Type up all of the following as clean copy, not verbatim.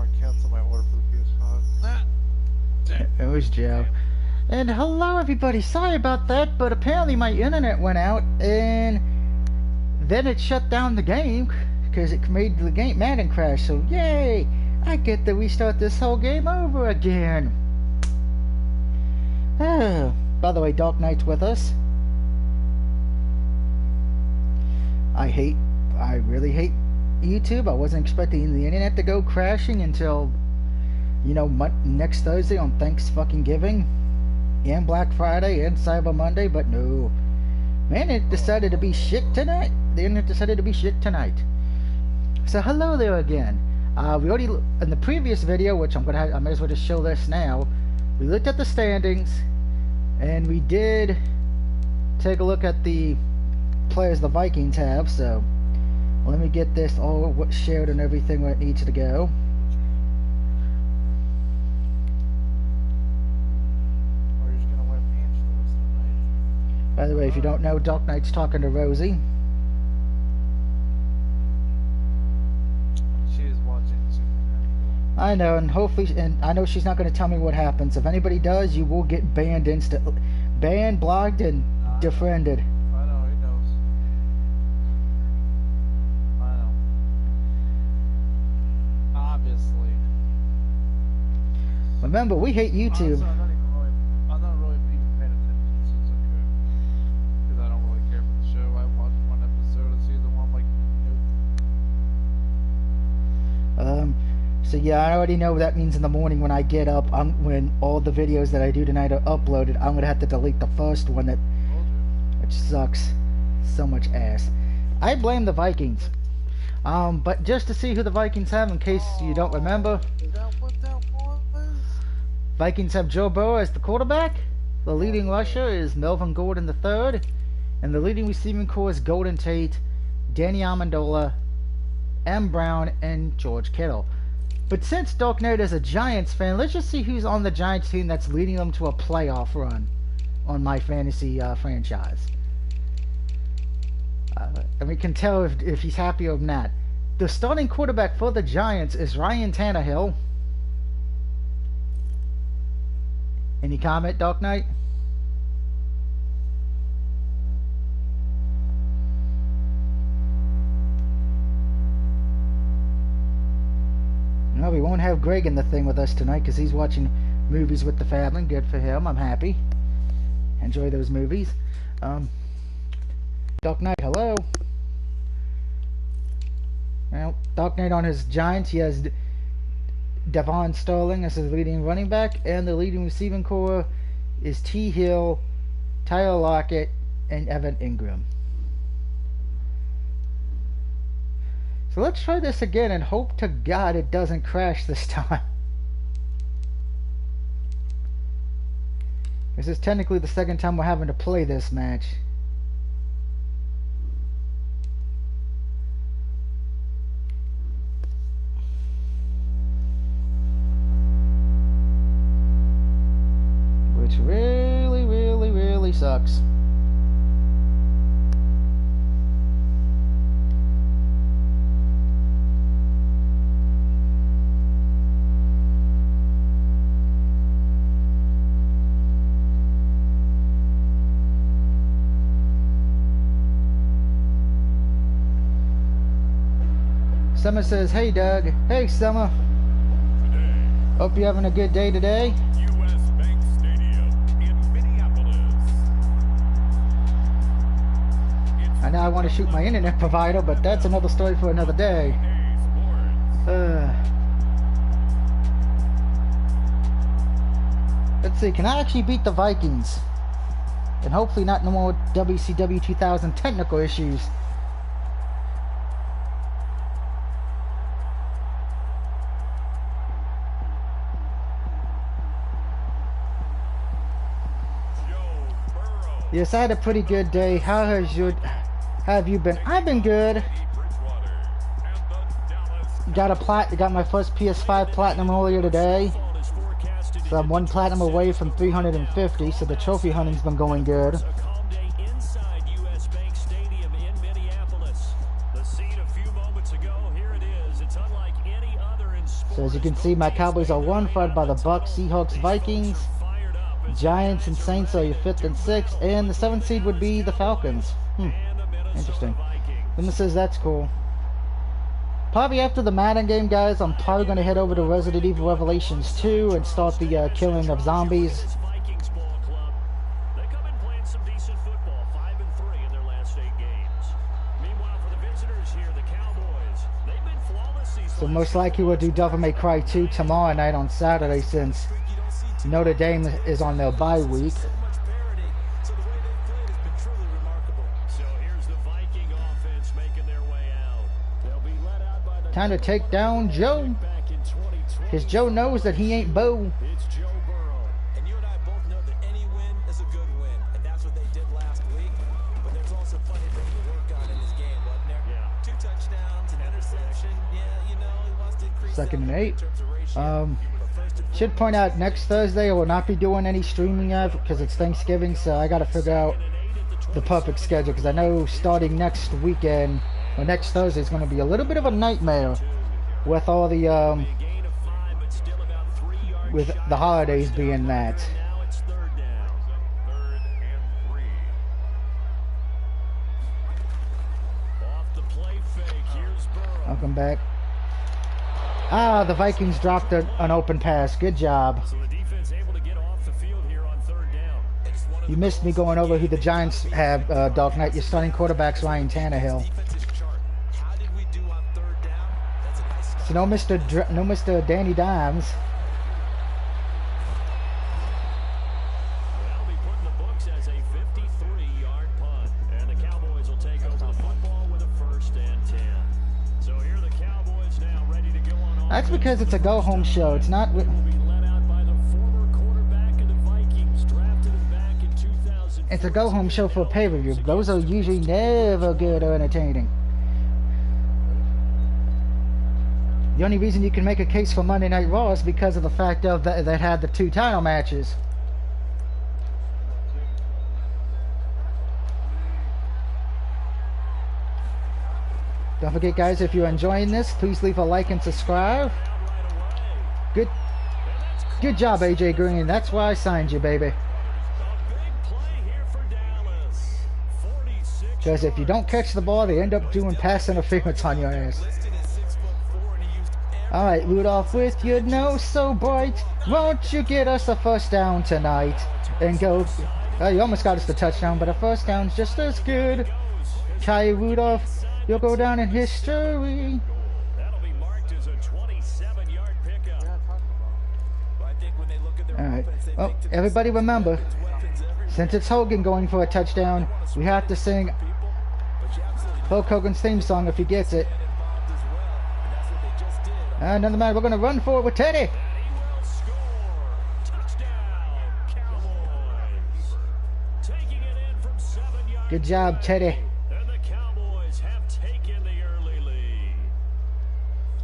before I cancel my order for the PS5. It was Joe. And hello everybody, sorry about that, but apparently my internet went out and then it shut down the game because it made the game Madden crash. So yay, I get to restart this whole game over again. By the way, Dark Knight's with us. I really hate YouTube. I wasn't expecting the internet to go crashing until, you know, next Thursday on Thanksgiving and Black Friday and Cyber Monday, but no. Man, it decided to be shit tonight. The internet decided to be shit tonight. So hello there again. We already, in the previous video, which I might as well just show this now, we looked at the standings, and we did take a look at the players the Vikings have, so let me get this all shared and everything where it needs to go. By the way, if you don't know, Dark Knight's talking to Rosie. She's watching Superman. I know, and hopefully, and I know she's not going to tell me what happens. If anybody does, you will get banned instantly. Banned, blocked, and defriended. I know, he knows. I know. Obviously. Remember, we hate YouTube. I'm not really even paying attention, so it's okay. Because I don't really care for the show. I watched one episode of season 1, like, nope. So yeah, I already know what that means in the morning when I get up. When all the videos that I do tonight are uploaded, I'm gonna have to delete the first one which sucks. So much ass. I blame the Vikings. But just to see who the Vikings have, in case you don't remember. Is that what that was? Vikings have Joe Burrow as the quarterback. The leading rusher is Melvin Gordon III. And the leading receiving core is Golden Tate, Danny Amendola, M. Brown, and George Kittle. But since Dark Knight is a Giants fan, let's just see who's on the Giants team that's leading them to a playoff run on my fantasy franchise. And we can tell if he's happy or not. The starting quarterback for the Giants is Ryan Tannehill. Any comment, Dark Knight? No, we won't have Greg in the thing with us tonight because he's watching movies with the family. Good for him. I'm happy. Enjoy those movies. Dark Knight, hello. Well, Dark Knight on his Giants, he has Devon Sterling as his leading running back, and the leading receiving core is T. Hill, Tyler Lockett, and Evan Ingram. So let's try this again and hope to God it doesn't crash this time. This is technically the second time we're having to play this match. Which really, really, really sucks. Summer says, hey Doug. Hey Summer. Hope you're having a good day today. US Bank Stadium in Minneapolis. I know I want to shoot my internet provider, but that's another story for another day. Let's see, can I actually beat the Vikings? And hopefully not no more WCW 2000 technical issues. Yes, I had a pretty good day. How have you been? I've been good. Got my first PS5 platinum earlier today. So I'm one platinum away from 350, so the trophy hunting's been going good. So as you can see, my Cowboys are 1, followed by the Bucks, Seahawks, Vikings, Giants, and Saints are your 5th and 6th, and the 7th seed would be the Falcons. Interesting. Then it says that's cool. Probably after the Madden game, guys, I'm probably going to head over to Resident Evil Revelations 2 and start the killing of zombies. So most likely we'll do Devil May Cry 2 tomorrow night on Saturday, since Notre Dame is on their bye week. Time to take down Joe, because Joe knows that he ain't Bo. It's Joe Burrow. And you and I both know that any win is a good win. And that's what they did last week. But there's also plenty of things to work on in this game, wasn't there? Yeah. 2 touchdowns, an interception. Yeah, you know, he wants to increase 2nd and 8. in terms of ratio. Should point out, next Thursday I will not be doing any streaming of because it's Thanksgiving, so I got to figure out the perfect schedule, because I know starting next weekend, or next Thursday, is going to be a little bit of a nightmare with all the with the holidays being that. Welcome back. Ah, the Vikings dropped an open pass. Good job. So the defense able to get off the field here on 3rd down. You missed me going over who the Giants have, Dark Knight. Your starting quarterback's Ryan Tannehill. How did we do on 3rd down? That's a nice So no Mr. Danny Dimes. That'll be put in the books as a 53-yard punt. And the Cowboys will take over the football with a 1st and 10. So here are the Cowboys now ready to go on. That's because it's a go-home show. It's not. Will be led out by the former quarterback of the Vikings, drafted him back in 2000. It's a go-home show for a pay-per-view. Those are usually never good or entertaining. The only reason you can make a case for Monday Night Raw is because of the fact of that had the 2 title matches. Don't forget, guys, if you're enjoying this, please leave a like and subscribe. Good job, AJ Green. That's why I signed you, baby. Because if you don't catch the ball, they end up doing pass interference on your ass. Alright, Rudolph, with your nose so bright, won't you get us a 1st down tonight? And go... you almost got us the touchdown, but a 1st down's just as good. Kai Rudolph, you'll go down in history. That'll be marked as a 27-yard pickup. Alright, well, everybody remember, since it's Hogan going for a touchdown, we have to sing Hulk Hogan's theme song if he gets it. Another man, we're going to run for it with Teddy. Good job, Teddy. And the Cowboys have taken the early lead.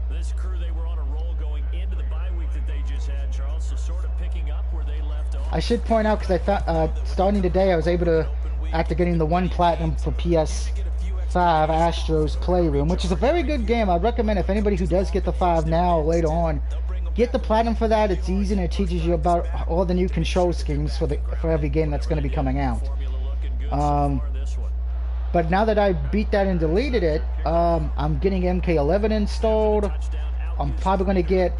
This crew, they were on a roll going into the bye week that they just had, Charles, so sort of picking up where they left off. I should point out, because I thought starting today I was able to, after getting the 1 platinum for PS5 Astros Playroom, which is a very good game. I'd recommend if anybody who does get the 5 now or later on, get the platinum for that. It's easy and it teaches you about all the new control schemes for every game that's going to be coming out. But now that I beat that and deleted it, I'm getting MK11 installed. I'm probably going to get,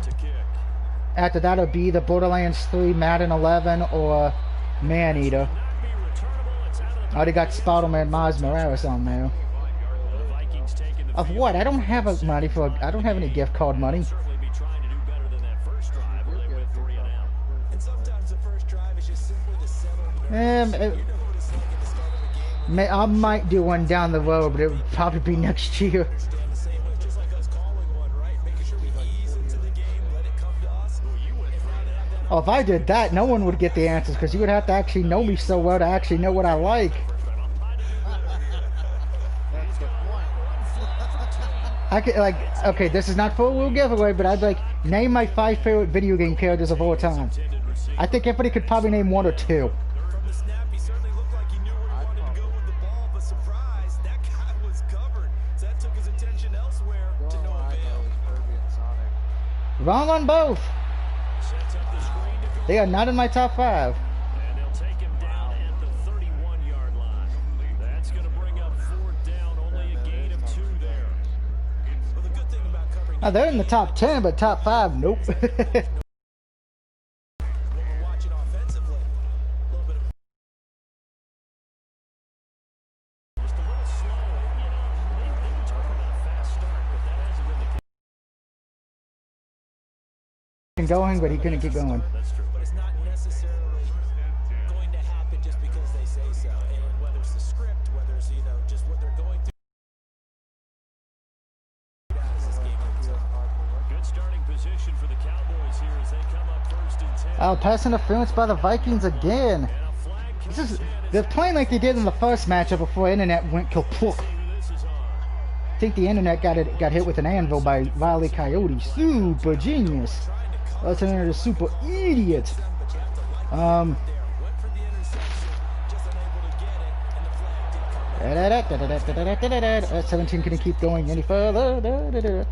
after that, it'll be the Borderlands 3, Madden 11, or Maneater. I already got Spider-Man Miles Morales on there. Of what? I don't have I don't have any gift card money. I might do one down the road, but it would probably be next year. Oh, if I did that, no one would get the answers, because you would have to actually know me so well to actually know what I like. I could, like, okay, this is not for a real giveaway, but I'd like, name my 5 favorite video game characters of all time. I think everybody could probably name 1 or 2. From the snap, he certainly looked like he knew where he wanted to go with the ball, but surprise, that guy was covered. So that took his attention elsewhere to no avail. Wrong on both. Sets up the screen to go. They are not in my top 5. And they'll take him down at the 31-yard line. That's going to bring up 4th down, only a gain of 2 there. Well, the good thing about covering Now, they're in the top 10, but top 5, nope. what we're watching offensively, a little bit of Just a little slow. You know, they were talking about a fast start, but that hasn't been the case. Going, but he couldn't get going. That's true. but it's not necessarily going to happen just because they say so. And whether it's the script, whether it's, you know, just what they're going through as this game moves on. Good starting position for the Cowboys here as they come up 1st and 10. Oh, pass interference by the Vikings again. And a flag This comes is, in. they're playing like they did in the first matchup before internet went kaput. See who this is on. I think the internet got hit with an anvil by Wile E. Coyote. Super genius. That's another super idiot. Went for the interception, just unable to get it, and the flag did come. 17 couldn't keep going any further. And they're able to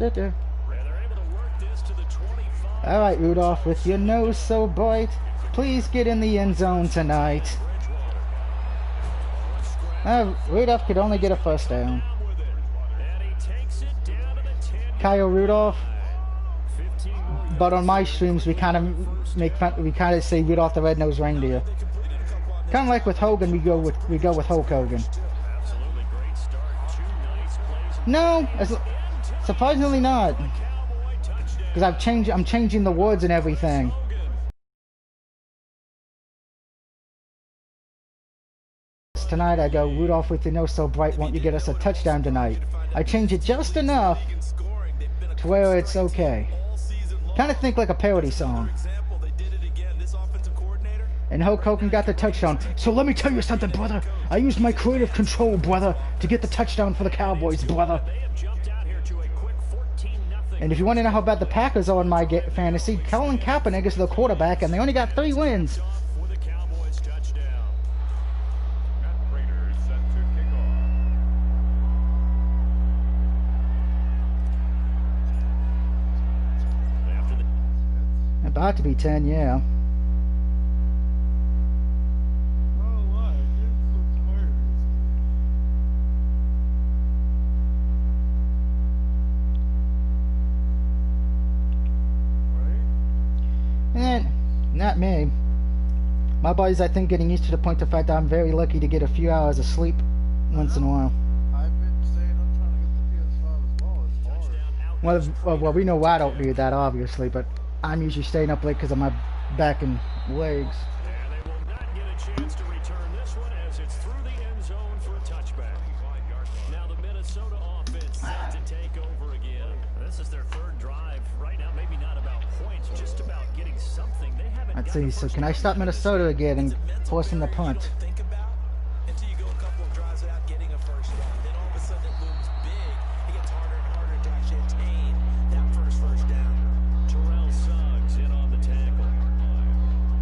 work this to the 25. All right, Rudolph, with your nose so bright, please get in the end zone tonight. Rudolph could only get a first down. With it. And he takes it down to the 10. Kyle Rudolph. 15 more But on my streams, we kind of make fun. We kind of say Rudolph the Red-Nosed Reindeer. Kind of like with Hogan, we go with Hulk Hogan. Absolutely great start. 2 nice plays. No, surprisingly not, Cowboy touchdown. because I'm changing the words and everything. Hogan. Tonight I go, Rudolph with your nose so bright, won't you get us a touchdown tonight? I change it just enough to where it's okay. Kind of think like a parody song. Example, they did it again. This offensive coordinator, And Hulk Hogan got the touchdown. So let me tell you something, brother. I used my creative control, brother, to get the touchdown for the Cowboys, brother. They have jumped out here to a quick 14-0. And if you want to know how bad the Packers are in my fantasy, Colin Kaepernick is the quarterback, and they only got 3 wins. For the Cowboys touchdown. Raiders set to kick off. After the About to be 10, yeah. Oh, why? I'm getting so tired recently. Right? Not me. My body's, I think, getting used to the point of the fact that I'm very lucky to get a few hours of sleep once in a while. I've been saying I'm trying to get the PS5 as well. It's hard. Well, we know I don't do that, obviously, but I'm usually staying up late because of my back and legs. And they will not get a chance to return this one as it's through the end zone for a touchback. Now the Minnesota offense set to take over again. This is their 3rd drive. Right now, maybe not about points, just about getting something. They haven't Let's got see, the so first can I stop Minnesota again and force them to punt? think about until you go a couple of drives without getting a first down. Then all of a sudden it looms big. It gets harder and harder to actually attain that first down. Terrell Suggs in on the tackle.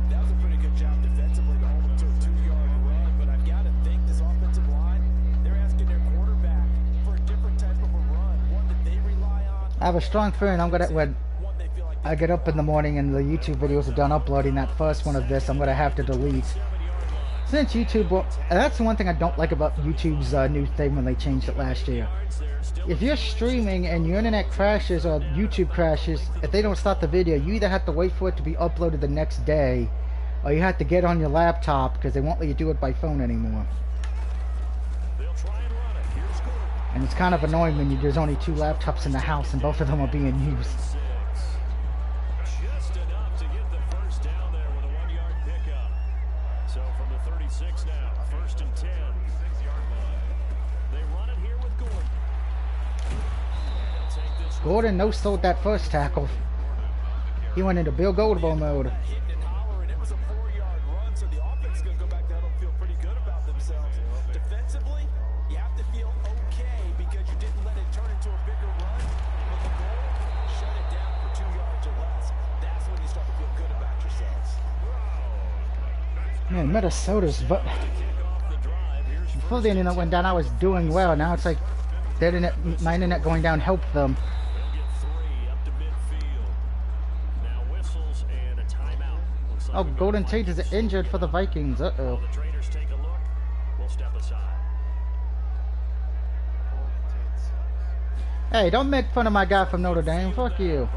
That was a pretty good job defensively to hold him to a 2-yard run. But I've got to think this offensive line, they're asking their quarterback for a different type of a run. One that they rely on. I have a strong feeling I'm gonna, when One they feel like I get up in the morning and the YouTube videos are done uploading, that first one of this I'm gonna have to delete. Since YouTube, well, that's the one thing I don't like about YouTube's new thing when they changed it last year. If you're streaming and your internet crashes or YouTube crashes, if they don't stop the video, you either have to wait for it to be uploaded the next day, or you have to get on your laptop because they won't let you do it by phone anymore. They'll try and run it. Here's Gordon. And it's kind of annoying when there's only 2 laptops in the house and both of them are being used. Just enough to get the first down there with a 1-yard pickup. So from the 36 now, 1st and 10. They run it here with Gordon. They'll take this Gordon no-sold that first tackle. He went into Bill Goldberg mode. hitting and hollering. It was a 4-yard run, so the offense is going to go back down and feel pretty good about themselves. Defensively, you have to feel okay because you didn't let it turn into a bigger run. But the goal, shut it down for 2 yards or less. That's when you start to feel good about yourselves. Man, Minnesota's, but before the internet went down, I was doing well. Now it's like my internet going down helped them. They'll get 3 up to midfield. Oh, Golden Tate is injured for the Vikings. Uh-oh. The traders take a look. We'll step aside. Hey, don't make fun of my guy from Notre Dame. Fuck you.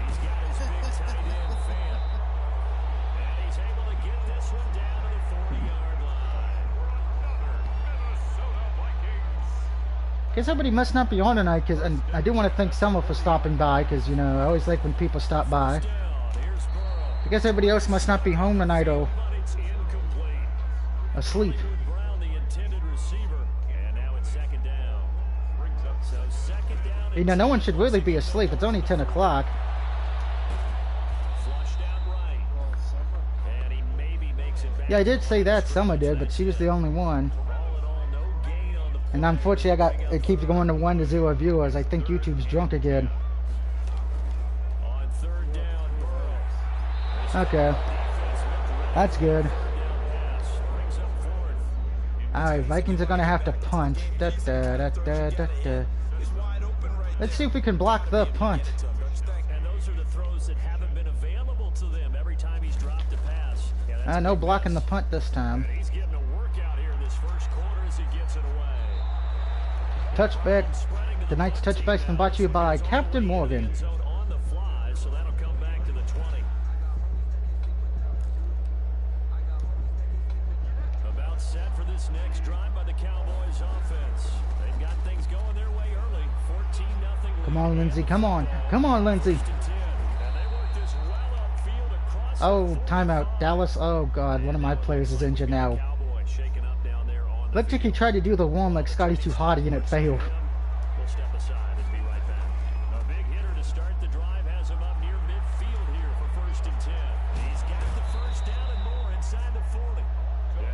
He's got his big tight end fan. And he's able to get this one down to the 40-yard line. Guess everybody must not be on tonight, and I do want to thank Selma for stopping by, because, you know, I always like when people stop by. I guess everybody else must not be home tonight or asleep. You know, no one should really be asleep. It's only 10 o'clock. Yeah, I did say that. Selma did, but she was the only one. And unfortunately, it keeps going to 1 to 0 viewers. I think YouTube's drunk again. Okay. That's good. Alright, Vikings are going to have to punt. Let's see if we can block the punt. And those are the throws that haven't been available to them every time he's dropped a pass. No blocking the punt this time. He's getting a workout here in this first quarter as he gets it away. Touchback. Tonight's touchback's been brought to you by Captain Morgan. On the fly, so that'll come back to the 20. About set for this next drive by the Cowboys offense. They've got things going their way early. 14-0. Come on, Lindsay. Come on. Come on, Lindsay. Oh, timeout. Dallas. Oh, God. One of my players is injured now. Looked like he tried to do the one like Scotty Too Hotty and it failed. We'll step aside and be right back. A big hitter to start the drive has him up near midfield here for 1st and 10. He's got the first down and more inside the 40.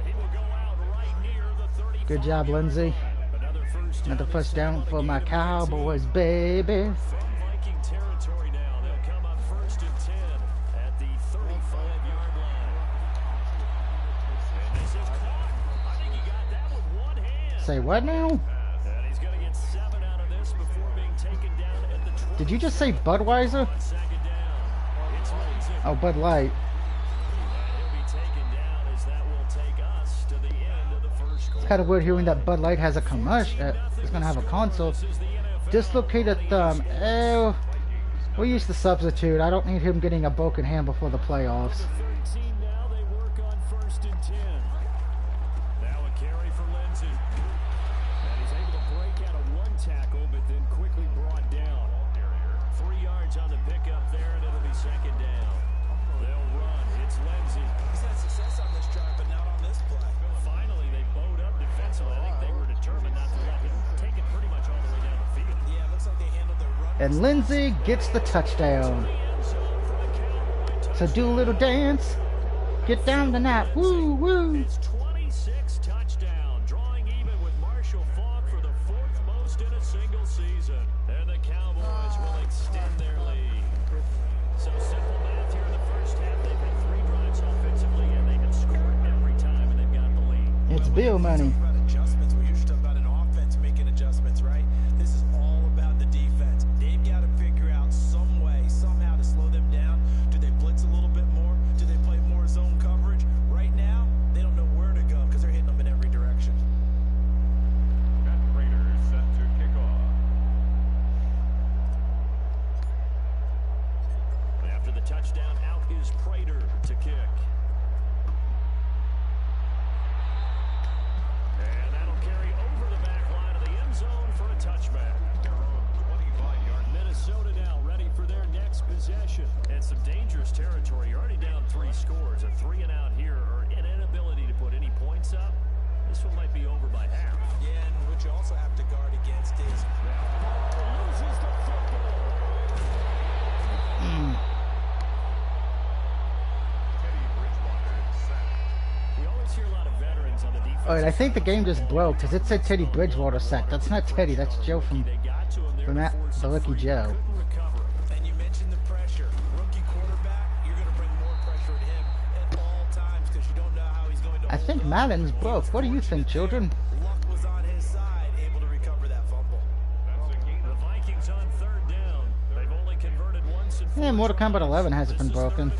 He will go out right near the 35. Good job, Lindsay. Another first down for my Cowboys, baby. Viking territory now. They'll come up 1st and 10 at the 35-yard line. And this is caught. I think he got that with one hand. Say what now? And he's going to get 7 out of this before being taken down at the 20. Did you just say Budweiser? On 2nd down. It's Lindsay. Oh, Bud Light. He'll be taken down as that will take us to the end of the first quarter. It's kind of weird hearing that Bud Light has a commercial. It's going to have a console. Dislocated thumb. Oh, we'll use the substitute. I don't need him getting a broken hand before the playoffs. 13 now, they work on 1st and 10. Now a carry for Lindsay. And he's able to break out of one tackle, but then quickly brought down. 3 yards on the pickup there, and it'll be 2nd down. They'll run. It's Lindsay. He's had success on this drive, but not on this play. Finally, they bowed up defensively. I think they were determined not to let him take it pretty much all the way down the field. Yeah, it looks like they handled their run. And Lindsay gets the touchdown. So do a little dance. Get down tonight. Woo, woo. It's 26 touchdown, drawing even with Marshall Faulk for the 4th most in a single season. And the Cowboys will extend their lead. So simple math here in the first half. They've had 3 drives offensively, and they have scored every time, and they've got the lead. It's bill money. About adjustments. We usually talk about an offense making adjustments, right? This is all about the defense. They've got to figure out some way, somehow to slow them down. Do they blitz a little bit more? Do they play more zone coverage? Right now, they don't know where to go because they're hitting them in every direction. Raiders set to kick off. After the touchdown, out is Prater to kick. And that'll carry over the back line of the end zone for a touchback. Minnesota now ready for their next possession. And some dangerous territory. You're already down 3 scores. A 3 and out here, or an inability to put any points up. This one might be over by half. Yeah, and what you also have to guard against is Loses the football. We always hear a lot of veterans on the defense. Alright, I think the game just broke because it said Teddy Bridgewater sacked. That's not Teddy, that's Joe from that, the Lucky Joe. and you mentioned the pressure. Rookie quarterback, you're going to bring more pressure at him at all times because you don't know how he's going to. I think Madden's broke. What do you think, children? Luck was on his side, able to recover that fumble. The Vikings on 3rd down. They've only converted once in Yeah, Mortal Kombat 11 hasn't been broken.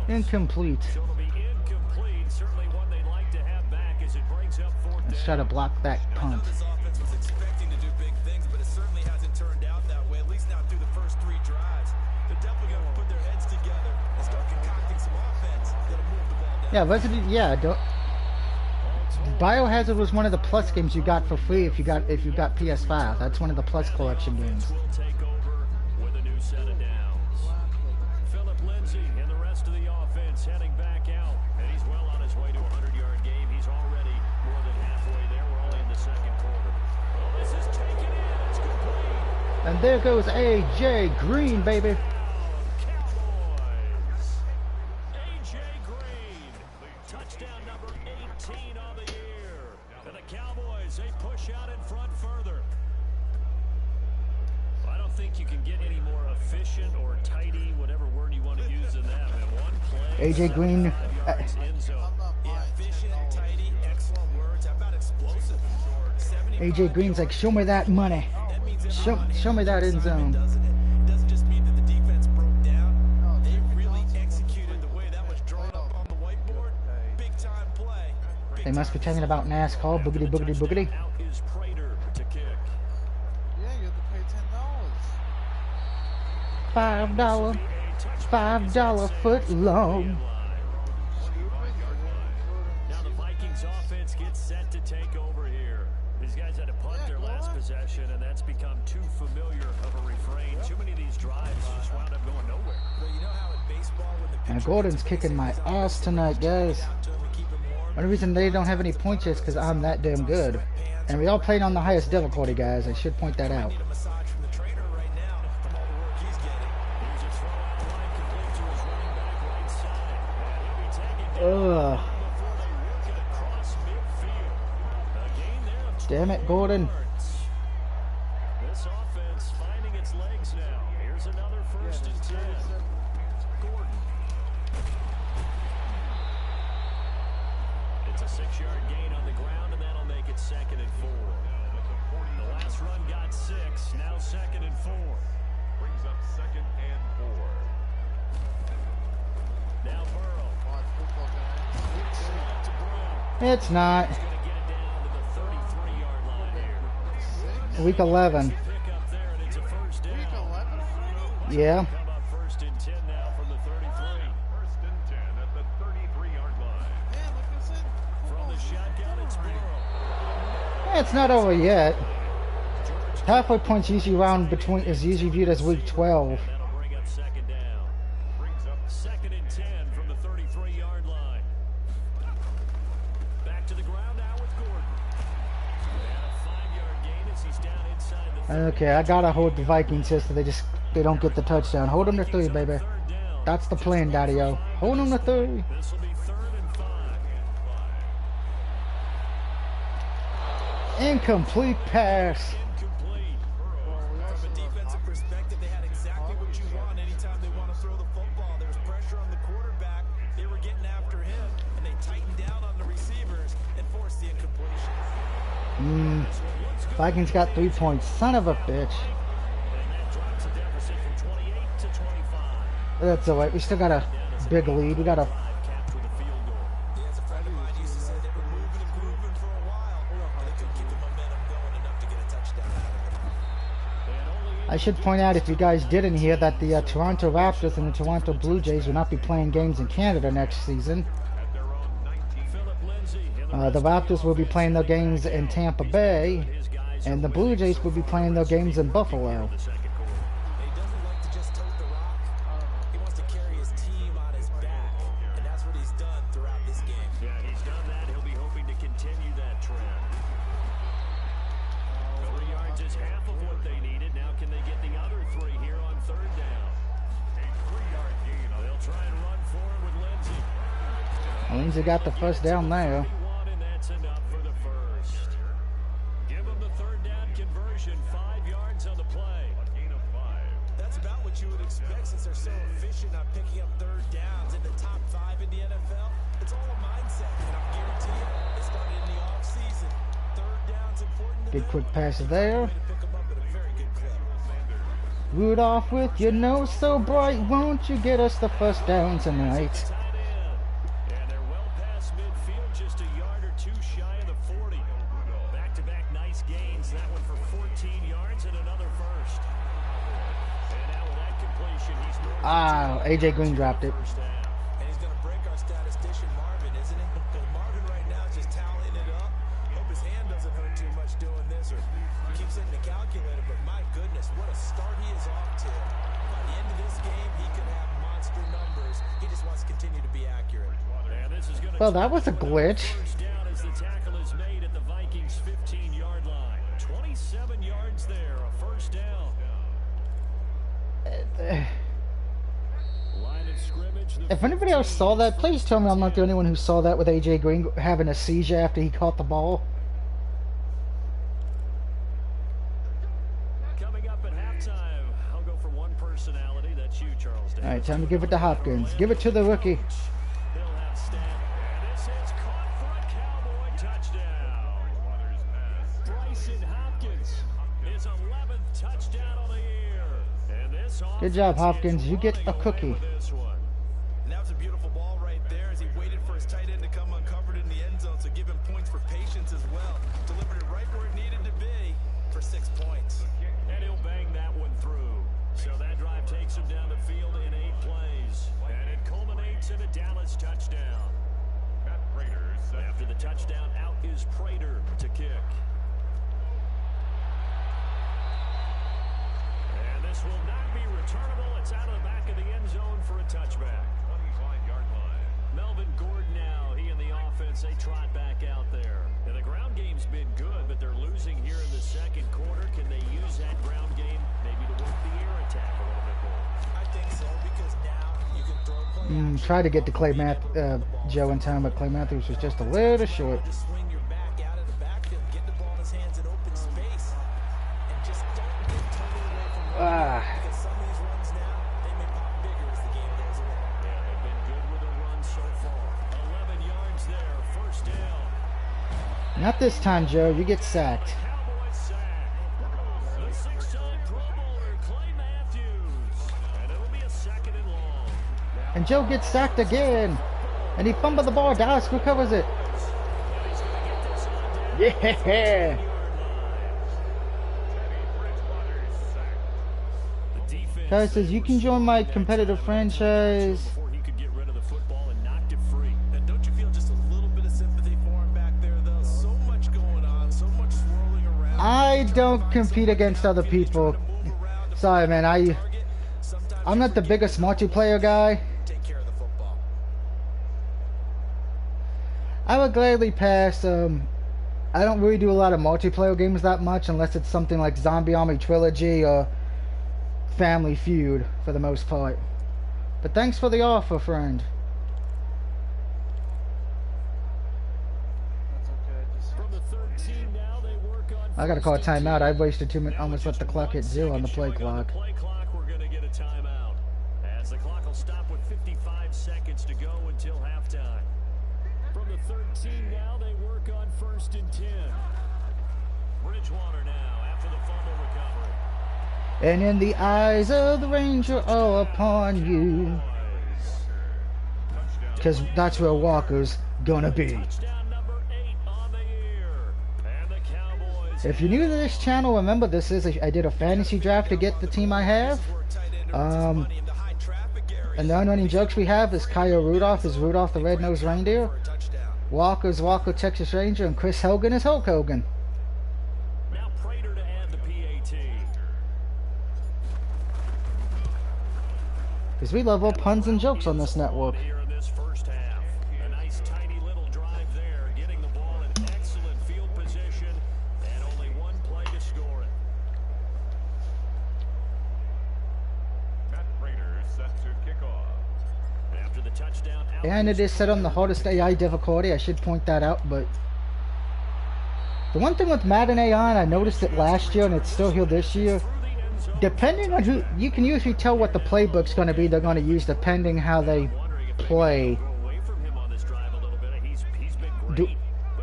Incomplete. So it'll be incomplete. Certainly one they'd like to have back as it brings up fourth Let's down. try to block that I know punt. this offense was expecting to do big things, but it certainly hasn't turned out that way, at least not through the first 3 drives. They're definitely going to put their heads together and start concocting some offense that'll move the ball down. Yeah, Resident. Yeah, Biohazard was one of the plus games you got for free if you got PS5. That's one of the plus collection games. Will take over with a new set of downs. Philip Lindsay and the rest of the offense heading back out, and he's well on his way to a 100-yard game. He's already more than halfway there. We're only in the second quarter. Well, this is taken in. It's complete. And there goes AJ Green, baby. Cowboys. AJ Green. Touchdown number 18 on the year. And the Cowboys, they push out in front further. I don't think you can get any more efficient or tidy, whatever word you want to use in that. Man, one play, AJ Green. 75 yards, end zone. I'm not Yeah, buying efficient, technology. tidy, excellent words. How about explosive? 75 AJ Green's like, show me that money. That means Show me that end zone. doesn't it? It doesn't just mean that the defense broke down. They really executed the way that was drawn up on the whiteboard. Big time play. They must be talking about NASCAR. Boogity, boogity, boogity. Out is Prater to kick. Yeah, you have to pay $10. $5, $5 foot long. Now the Vikings offense gets set to take over here. These guys had to punt their last possession, and that's become too familiar of a refrain. Too many of these drives just wound up going nowhere. But you know how in baseball when the And pitcher Gordon's gets kicking my his ass tonight, guys. out to him and keep him warm, Only reason they don't have any points is because I'm that damn good. And we all played on the highest difficulty, guys. I should point that out. need a massage from the trainer right now from all the work he's getting. Here's a throw out line complete to his running back right side. And he'll be taken down Ugh. before they work it across midfield. A gain there of 20 Damn it, Gordon. yards. This offense finding its legs now. Here's another first and 10. Gordon. It's a 6-yard gain on the ground, and that'll make it 2nd and 4. The last run got 6, now 2nd and 4. Brings up 2nd and 4. Now Burrow. Watch football guys. To Brown. It's not. He's going to get it down to the 33-yard line here. Week 11. Pick up there, and it's a first down. Week 11 already? Yeah. Come up 1st and 10 now from the 33. 1st and 10 at the 33-yard line. Man, like I said, From the shotgun, it's Burrow. It's not over yet. Halfway points usually is usually viewed as week 12. That'll bring up 2nd down. Brings up 2nd and 10 from the 33-yard line. Back to the ground now with Gordon. And a 5-yard gain as he's down inside the 30. Okay, I gotta hold the Vikings here so they don't get the touchdown. Hold them to 3, baby. 3rd down. That's the plan, Daddy-O. Hold them to 3. This will be 3rd and 5. Incomplete pass. Incomplete. From a defensive perspective, they had exactly what you want anytime they want to throw the football. There was pressure on the quarterback. They were getting after him, and they tightened down on the receivers and forced the incompletion. Vikings got 3 points. Son of a bitch. And that drops the deficit from 28 to 25. That's alright. We still got a big lead. We got a. 5 capped with a field goal. Yeah, as a friend of mine used to say, they were moving and grooving for a while, but they couldn't keep the momentum going enough to get a touchdown out of it. I should point out, if you guys didn't hear, that the Toronto Raptors and the Toronto Blue Jays will not be playing games in Canada next season. at their own 19. Philip Lindsay and The Raptors will be playing their games in Tampa Bay, his guys and the Blue Jays will be playing their games in Buffalo. in the second quarter. And he doesn't like to just tote the rock. He wants to carry his team on his back, and that's what he's done throughout this game. Yeah, he's done that. He'll be hoping to continue that trend. 3 yards is half of what they needed. Now can they get the other 3 here on 3rd down? A 3-yard gain on They'll try and run for it with Lindsay. Lindsay got the first down there. 31, and that's enough for the first. Give them the 3rd down conversion. 5 yards on the play. a gain of 5. That's about what you would expect since they're so efficient on picking up 3rd downs in the top 5 in the NFL. It's all a mindset, and I'm guaranteeing it started in the offseason. 3rd down's important to Good them. quick pass there. Way to pick them up at a very good clip. Rudolph with your nose so bright, won't you get us the first down tonight? Tied nice gains. That one for 14 yards and another first. And now with that completion, he's north of 2 AJ Green dropped it. first down. And he's going to break our statistician Marvin, isn't he? Because Marvin right now is just tallying it up. Hope his hand doesn't hurt too much doing this, or keeps hitting the calculator. But my goodness, what a start he is off to. By the end of this game, he could have monster numbers. He just wants to continue to be accurate. And this is gonna Well, that was a glitch. First down as the tackle is made at the Vikings' 15-yard line. 27 yards there, a first down. Line of scrimmage. If anybody else saw that, please tell me I'm not the only one who saw that with AJ Green having a seizure after he caught the ball. Coming up at halftime, I'll go for one personality. That's you, Charles Davis. All right, time to give it to Hopkins. Give it to the rookie. He'll have Stan. And this is caught for a Cowboy touchdown. Bryson Hopkins, his 11th touchdown on the year. And this Good job, offense Hopkins. is You get a running away cookie. with this one. And that was a beautiful ball right there as he waited for his tight end to come uncovered in the end zone. So give him points for patience as well. Delivered it right where it needed to be for 6 points. And he'll bang that one through. So that drive takes him down the field in 8 plays. And it culminates in a Dallas touchdown. Matt Prater set After the touchdown, out is Prater to kick. And this will not be returnable. It's out of the back of the end zone for a touchback. 25-yard line. Melvin Gordon now, he and the offense, they trot back out there. And the ground game's been good, but they're losing here in the second quarter. Can they use that ground game maybe to work the air attack a little bit more? I think so, because now you can throw play Tried to get to Joe in time, but Clay Matthews was just a little short. Just swing your back out of the backfield, get the ball in his hands in open space, and just don't get totally away from running. Because some of these runs now, they may pop bigger as the game goes along. Yeah, they've been good with the run so far. 11 yards there, first down. Not this time, Joe. You get sacked. Cowboys sack. The 6-time Pro Bowler, Clay Matthews. And it'll be a second and long. And Joe gets sacked again. And he fumbled the ball. Dallas recovers it. Yeah. Guy says, you can join my competitive franchise. Before he could get rid of the football and knocked it free. And don't you feel just a little bit of sympathy for him back there, though? So much going on, so much swirling around. I don't compete against other people. Sorry, man. I'm not the biggest multiplayer guy. Take care of the football. I would gladly pass. I don't really do a lot of multiplayer games that much unless it's something like Zombie Army Trilogy or Family Feud for the most part. But thanks for the offer, friend. That's okay. Just From the 13 now, they work on I gotta call a first and timeout. 10. I wasted 2 minutes. Now Almost with left the just clock 1 at 0 on the second play showing clock. play clock, we're going to get a timeout. As the clock will stop with 55 seconds to go until halftime. From the 13 now, they work on first and 10. Bridgewater now after the fumble recovery. And in the eyes of the ranger all upon you. Because that's where Walker's gonna be. Touchdown number 8 on the year. And the Cowboys. If you're new to this channel, remember this is I did a fantasy draft to get the team I have. And the only jokes we have is Kyle Rudolph is Rudolph the Red-Nosed Reindeer. Walker's Walker Texas Ranger, and Chris Hogan is Hulk Hogan. Now Prater to add the PAT. Because we love all puns and jokes on this network. Here in this first half. A nice tiny little drive there, getting the ball in excellent field position, and only one play to score it. Matt Prater set to kick off. After the touchdown, And it is set on the hardest AI difficulty, I should point that out, but the one thing with Madden AI, and I noticed it last year and it's still here this year, depending on who, you can usually tell what the playbook's going to be they're going to use depending how they play.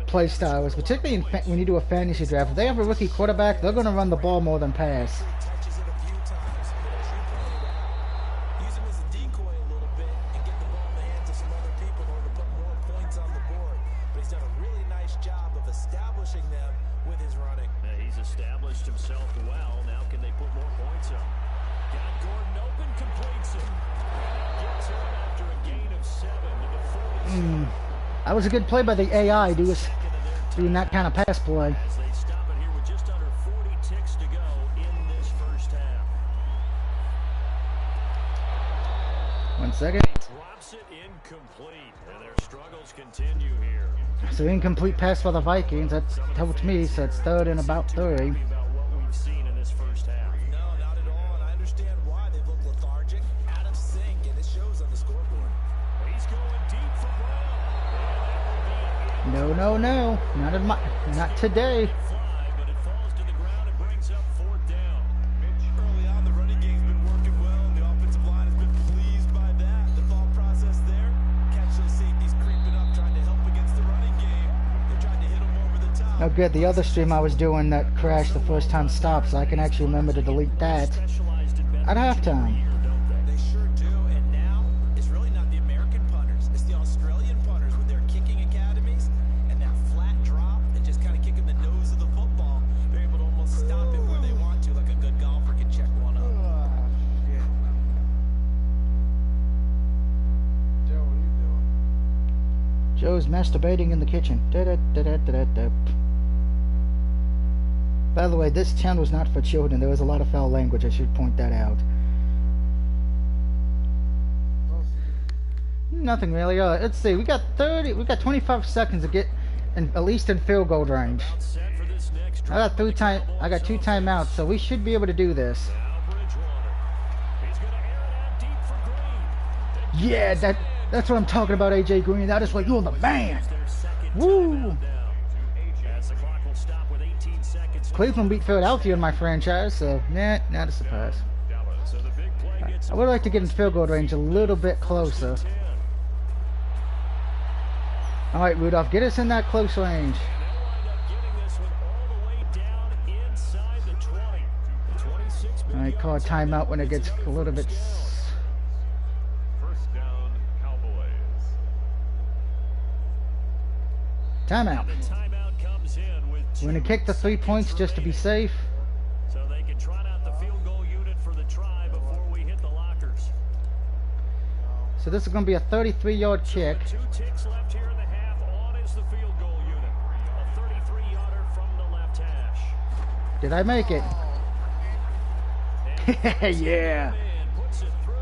Play styles, particularly when you do a fantasy draft. If they have a rookie quarterback, they're going to run the ball more than pass. Touches it a few times, but as you pointed out, use him as a decoy a little bit and get the ball in the hands of some other people in order to put more points on the board. But he's done a really nice job of establishing them with his running. Yeah, he's established himself well. Now can they put more points up? Got Gordon open, completes it. And gets him after a gain of 7 to the 47. That was a good play by the AI doing that kind of pass play. As they stop it here with just under 40 ticks to go in this first half. 1 second. He drops it incomplete, and their struggles continue here. So incomplete pass for the Vikings. That tells me, so it's 3rd and about 3. About what we've seen in this first half. No, not at all, and I understand why they look lethargic, out of sync, and it shows on the scoreboard. He's going deep for Brown. No, no, no. Not today. Fly, but it falls to the ground and brings up 4th down. Early on, the running game's been working well, and the offensive line has been pleased by that. The thought process there, catch those safeties creeping up, trying to help against the running game. They're trying to hit them over the top. Oh, good. The other stream I was doing that crashed the first time stopped, so I can actually remember to delete that Specialized in at halftime. here, don't they? They sure do, and now it's really not the American punters. It's the Australian punters with their kicking academies and that flat drop and just kind of kicking the nose of the football. They're able to almost stop it where they want to, like a good golfer can check one up. Shit. Joe, what are you doing? Joe's masturbating in the kitchen. Da-da-da-da-da-da. By the way, this channel is not for children. There was a lot of foul language. I should point that out. Nothing really. Let's see. We got 25 seconds to get at least in field goal range. About set for this next I got 2 timeouts, so we should be able to do this. Now Bridgewater. He's going to air it out deep for Green. Yeah, that's what I'm talking about, AJ Green. That is like you're the man. Their second Woo! timeout down. As the clock will stop with 18 seconds. Cleveland beat Philadelphia in my franchise, so not a surprise. So the big play gets I would like to get in field goal range a little bit closer. 10. All right, Rudolph, get us in that close range. They'll wind up getting this one all the way down inside the 20. 26 All right, call a timeout when it gets a little bit. First down, Cowboys. Timeout. The timeout comes in with We're gonna kick the 3 points just to be safe. so they can trot out the field goal unit for the try before we hit the lockers. So this is gonna be a 33-yard kick. 2 ticks left here in the half. On is the field goal unit. A 33-yarder from the left hash. Did I make it? Yeah. Puts it through,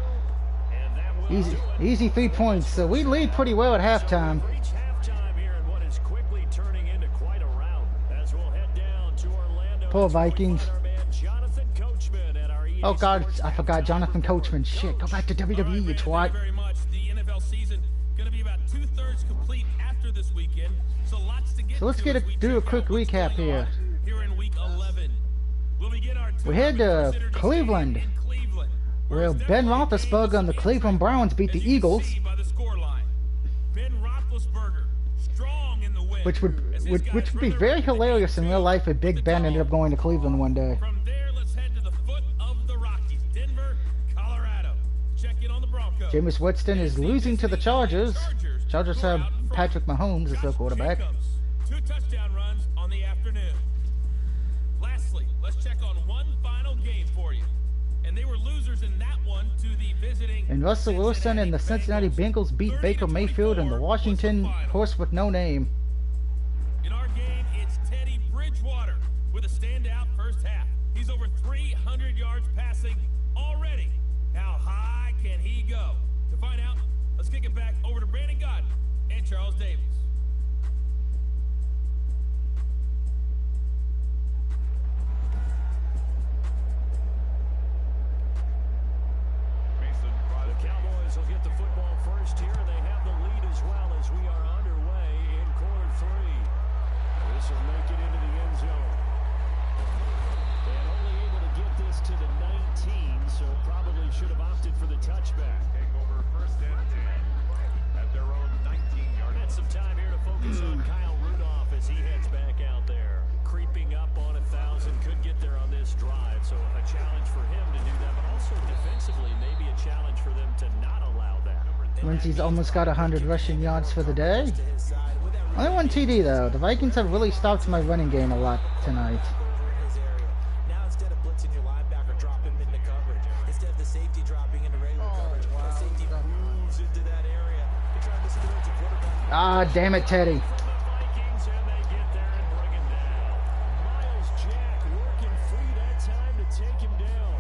and that will Easy, do it. easy 3 points. So we lead pretty well at halftime. Reach halftime here in what is quickly turning into quite a rout as we'll head down to Orlando. Poor That's where we Vikings. find our man Jonathan Coachman at our EA Oh God, Sports I forgot Jonathan Coachman. Shit, go back to WWE, you twat. Thank you very much. The NFL season going to be about 2/3 complete after this weekend. So lots to get So let's to get as we do a check quick out what's recap going here. on here in week 11. We'll begin our tour We head to considered Cleveland, in Cleveland, where their Ben one game Roethlisberger and the is Cleveland Browns beat the as you can Eagles, see by the scoreline. Ben Roethlisberger, strong in the win, which would as his which guys would be further very up the hilarious in real field life if Big with Ben the ended up going to Cleveland one day. From there, let's head to the foot of the Rockies, Denver, Colorado. Check in on the Broncos. Jameis Winston is losing to the Chargers. Chargers have Patrick Mahomes as their quarterback. Jacobs, 2 touchdown runs on the afternoon. Lastly, let's check on one final game for you. And they were losers in that one to the visiting And Russell Wilson and the Cincinnati Bengals beat Baker Mayfield and the Washington horse with no name. In our game, it's Teddy Bridgewater with a standout first half. He's over 300 yards passing already. How high can he go? To find out, let's kick it back over to Brandon Godden and Charles Davis. Mason The Crosby. Cowboys will get the football first here, and they have the lead as well as we are underway in quarter 3. This will make it into the end zone. And only able to get this to the 19, so probably should have opted for the touchback. Take over first and 10 at their own 19-yard Had some time here to focus on Kyle Rudolph as he heads back out there. Creeping up on 1,000, could get there on this drive, so a challenge for him to do that, but also defensively, maybe a a challenge for them to not allow that. Lindsey's almost got 100 rushing yards for the day. Only one TD though. The Vikings have really stopped my running game a lot tonight. Now instead of blitzing your linebacker, drop him into coverage. Instead of the safety dropping into regular coverage, the safety moves into that area. You're trying to steal the quarterback. Ah, damn it, Teddy. Vikings, and they get there and bring him down. Miles Jack working free that time to take him down.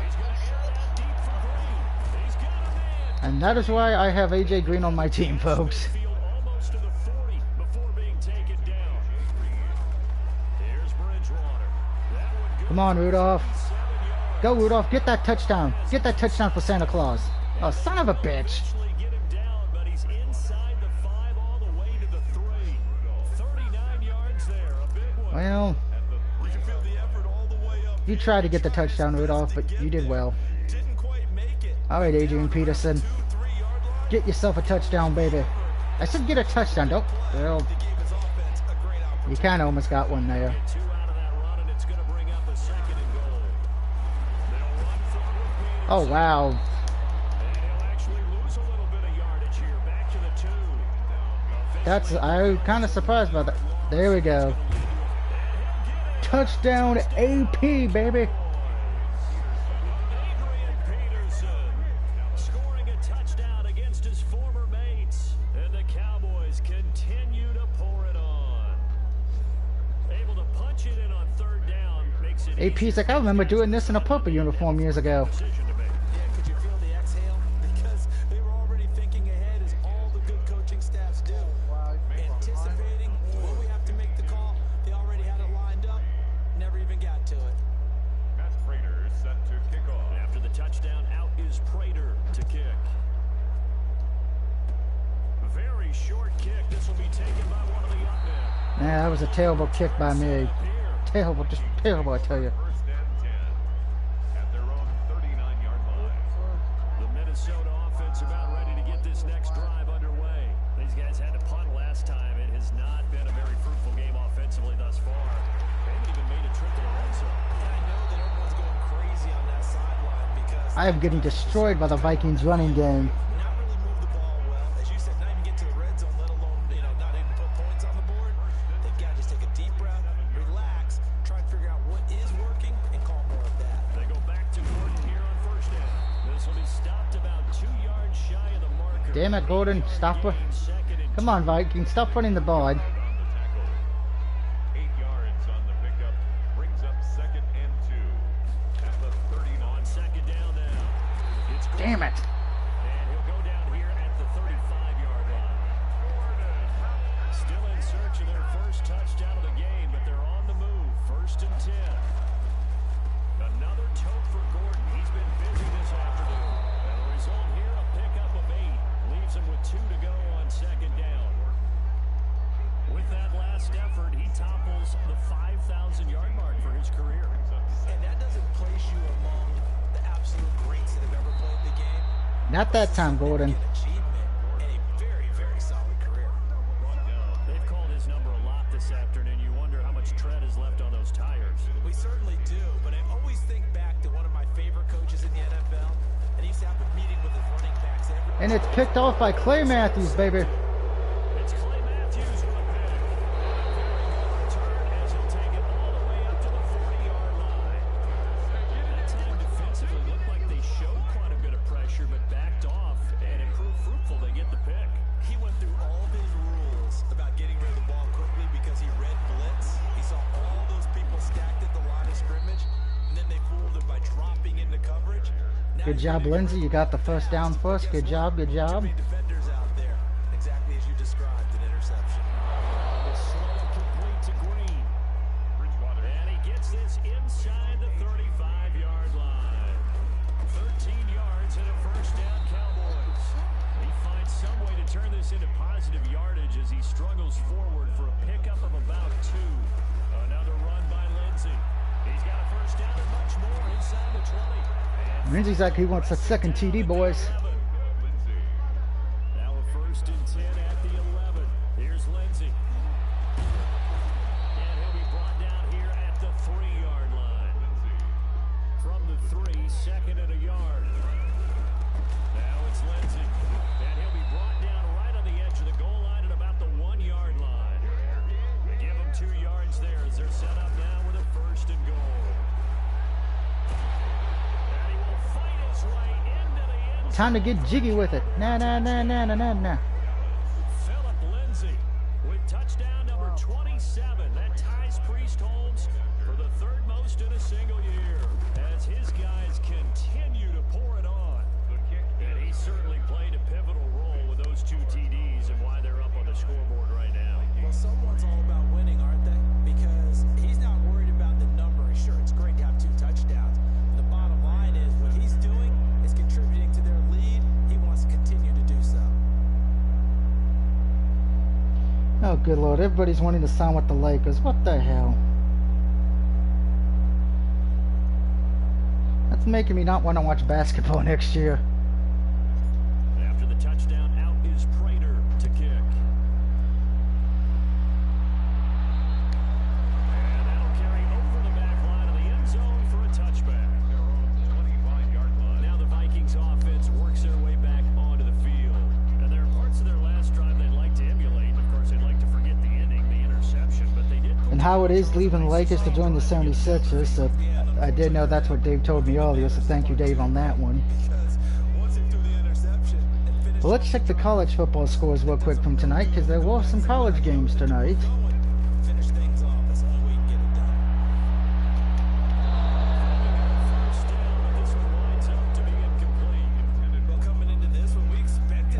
He's going to air it out deep for Green. He's got a man. And that is why I have AJ Green on my team, folks. Field almost to the 40 before being taken down. Here's Bridgewater. That one good. Come on, Rudolph. 7 yards. Go, Rudolph. Get that touchdown. Get that touchdown for Santa Claus. Oh, son of a bitch. Eventually get him down, but he's inside the 5 all the way to the 3. 39 yards there, a big one. Well, You can feel the effort all the way up. you tried to get the touchdown, Rudolph, but you did well. Didn't quite make it. All right, Adrian Peterson. 3-yard line. Get yourself a touchdown, baby. I said get a touchdown. Don't. Well, They gave his offense a great opportunity. you kind of almost got one there. Get 2 out of that run, and it's going to bring up a 2nd and goal. They'll run for it with Peterson. Oh, wow. And he'll actually lose a little bit of yardage here. Back to the 2. That's, I'm kind of surprised by that. There we go. Touchdown AP, baby. Adrian Peterson scoring a touchdown against his former mates. And the Cowboys continue to pour it on. Able to punch it in on 3rd down. Makes it AP's like, I remember doing this in a purple uniform years ago. decision to make. Yeah, could you feel the exhale? Because they were already thinking ahead as all the good coaching staffs do. Anticipating, will we have to make the call? They already had it lined up. Never even got to it. Matt Prater set to kick off. After the touchdown, out is Prater to kick. Very short kick. This will be taken by one of the young men. Nah, that was a terrible kick by me. Here. Terrible, just terrible, I tell you. 1st and 10 at their own 39-yard line. The Minnesota offense about ready to get this next drive underway. These guys had to punt last time. It has not been a very fruitful game offensively thus far. They haven't even made a trip to the red zone. And I know that everyone's going crazy on that sideline because I am getting destroyed by the Vikings running game. not really move the ball well. As you said, not even get to the red zone, let alone, not even put points on the board. They've got to just take a deep breath, relax, try and figure out what is working, and call more of that. They go back to Gordon here on 1st down. This will be stopped about 2 yards shy of the marker. Damn it, Gordon. Stop it. Come on, Vikings. Stop running the ball. On the tackle. 8 yards on the pickup. Brings up 2nd and 2 at the 39. On 2nd down now. It's Gordon. Damn it. And he'll go down here at the 35-yard line. Still in search of their first touchdown of the game, but they're on the move. 1st and 10. Another tote for Gordon. He's been busy this afternoon. And the result here, a pickup of 8. Leaves him with 2 to go on 2nd down. With that last effort, he topples the 5,000-yard mark for his career. And that doesn't place you among the absolute greats that have ever played the game. Not that time, Gordon. An achievement and a very, very solid career. They've called his number a lot this afternoon. You wonder how much tread is left on those tires. We certainly do, but I always think back to one of my favorite coaches in the NFL, and he used to have a meeting with his running backs every And it's picked off by Clay Matthews, baby. It's Clay Matthews with a pick. Very good return as he'll take it all the way up to the 40-yard line. That time defensively looked like they showed quite a bit of pressure, but backed off, and it proved fruitful. They get the pick. He went through all of his rules about getting rid of the ball quickly because he read blitz. He saw all those people stacked at the line of scrimmage, and then they fooled him by dropping into coverage. Now Good job, Lindsey. You got the first down first. Good job, good job. too many defenders out there, exactly as you described, an interception. It's slow and complete to Green. Bridgewater. And he gets this inside the 35-yard line. 13 yards and a 1st down, Cowboys. He finds some way to turn this into positive yardage as he struggles forward for a pickup of about 2. Another run by Lindsey. He's got a 1st down and much more inside the 20. Lindsey's like he wants a 2nd TD, boys. Lindsey. Now a 1st and 10 at the 11. Here's Lindsey. And he'll be brought down here at the 3-yard line. Lindsey. From the yards there as they're set up now with a 1st and goal. And he will fight his way into the end zone. Time to get jiggy with it. Nah, nah, nah, nah, nah, nah, nah. Philip Lindsay with touchdown number 27. That ties Priest Holmes for the 3rd most in a single year as his guys continue to pour it on. And he certainly played a pivotal role with those 2 TDs and why they're up on the scoreboard right now. Well, someone's all about winning, aren't they? Because he's not worried about the number. Sure, it's great to have 2 touchdowns. The bottom line is what he's doing is contributing to their lead. He wants to continue to do so. Oh, good Lord. Everybody's wanting to sign with the Lakers. What the hell? That's making me not want to watch basketball next year. After the touchdown, out is Prater to kick. And that'll carry over the back line of the end zone for a touchback. Their own 25-yard line. Now the Vikings offense works their way back onto the field. And there are parts of their last drive they'd like to emulate. Of course, they'd like to forget the ending, the interception, but they did. And how it is leaving the Lakers to join the 76ers. So I did know that's what Dave told me earlier, so thank you, Dave, on that one. Well, let's check the college football scores real quick from tonight, because there were some college games tonight.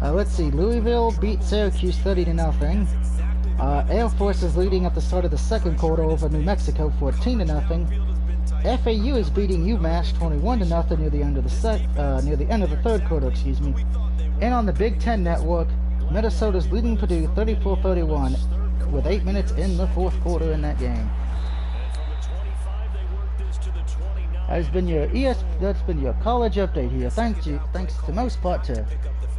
Let's see, Louisville beat Syracuse 30-0. Air Force is leading at the start of the 2nd quarter over New Mexico 14-0. FAU is beating UMass 21-0 near the end of the 3rd quarter, excuse me. And on the Big Ten Network, Minnesota's leading Purdue 34-31 with 8 minutes in the 4th quarter in that game. That's been your college update here. Thanks to most part to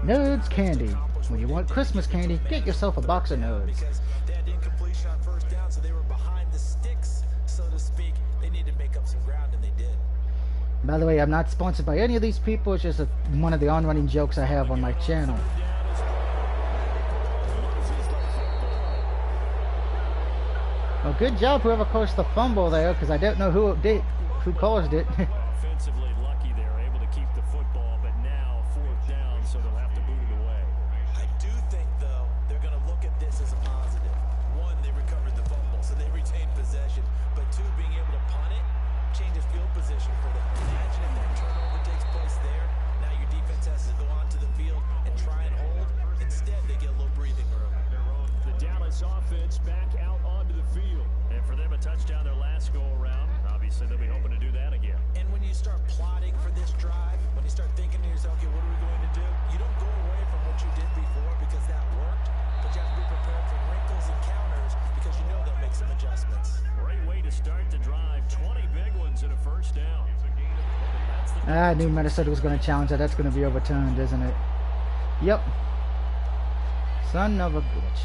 Nerds Candy. When you want Christmas candy, get yourself a box of Nerds. They had incompletion on 1st down, so they were behind the sticks, so to speak. They needed to make up some ground, and they did. By the way, I'm not sponsored by any of these people. It's just one of the on-running jokes I have on my channel. Well, good job whoever caused the fumble there, because I don't know who caused it. Offensively lucky they were able to keep the football, but now 4th down, so they'll have to boot it away. I do think, though, they're going to look at this as a positive. 1, they recovered the fumble, so they retained possession. But 2, being able to punt it changes field position for them. Imagine if that turnover takes place there. Now your defense has to go onto the field and try and hold. Instead, they get a little breathing room. The Dallas offense back out onto the field. And for them, a touchdown their last go-around. Obviously, they'll be hoping to do that again. And when you start plotting for this drive, when you start thinking to yourself, okay, what are we going to do? You don't go away from what you did before because that worked, but you have to be prepared for wrinkles and counters because you know they'll make some adjustments. Great way to start the drive. 20 big ones and a 1st down. I knew Minnesota was going to challenge that. That's going to be overturned, isn't it? Yep. Son of a bitch.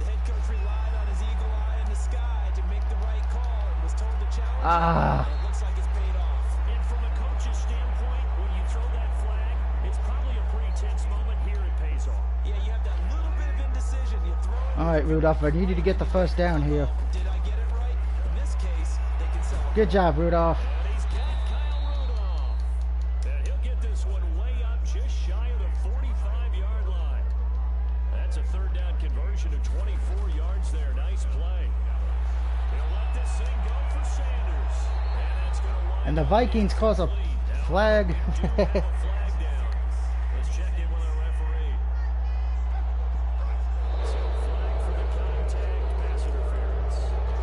The head coach relied on his eagle eye in the sky to make the right call and was told to challenge. It looks like it's paid off. And from a coach's standpoint, when you throw that flag, it's probably a pretty tense moment. Here it pays off. Yeah, you have that little bit of indecision. You throw it. All right, Rudolph, I need you to get the 1st down here. Did I get it right? In this case, they can celebrate. Good job, Rudolph. And he's got Kyle Rudolph. And he'll get this one way up just shy of the 45-yard line. That's a 3rd down conversion of 24 yards there. Nice play. He'll let this thing go for Sanders. And that's going to wind And the up Vikings cause a flag. flag down. Let's check in with our referee. So flag for the contact, pass interference.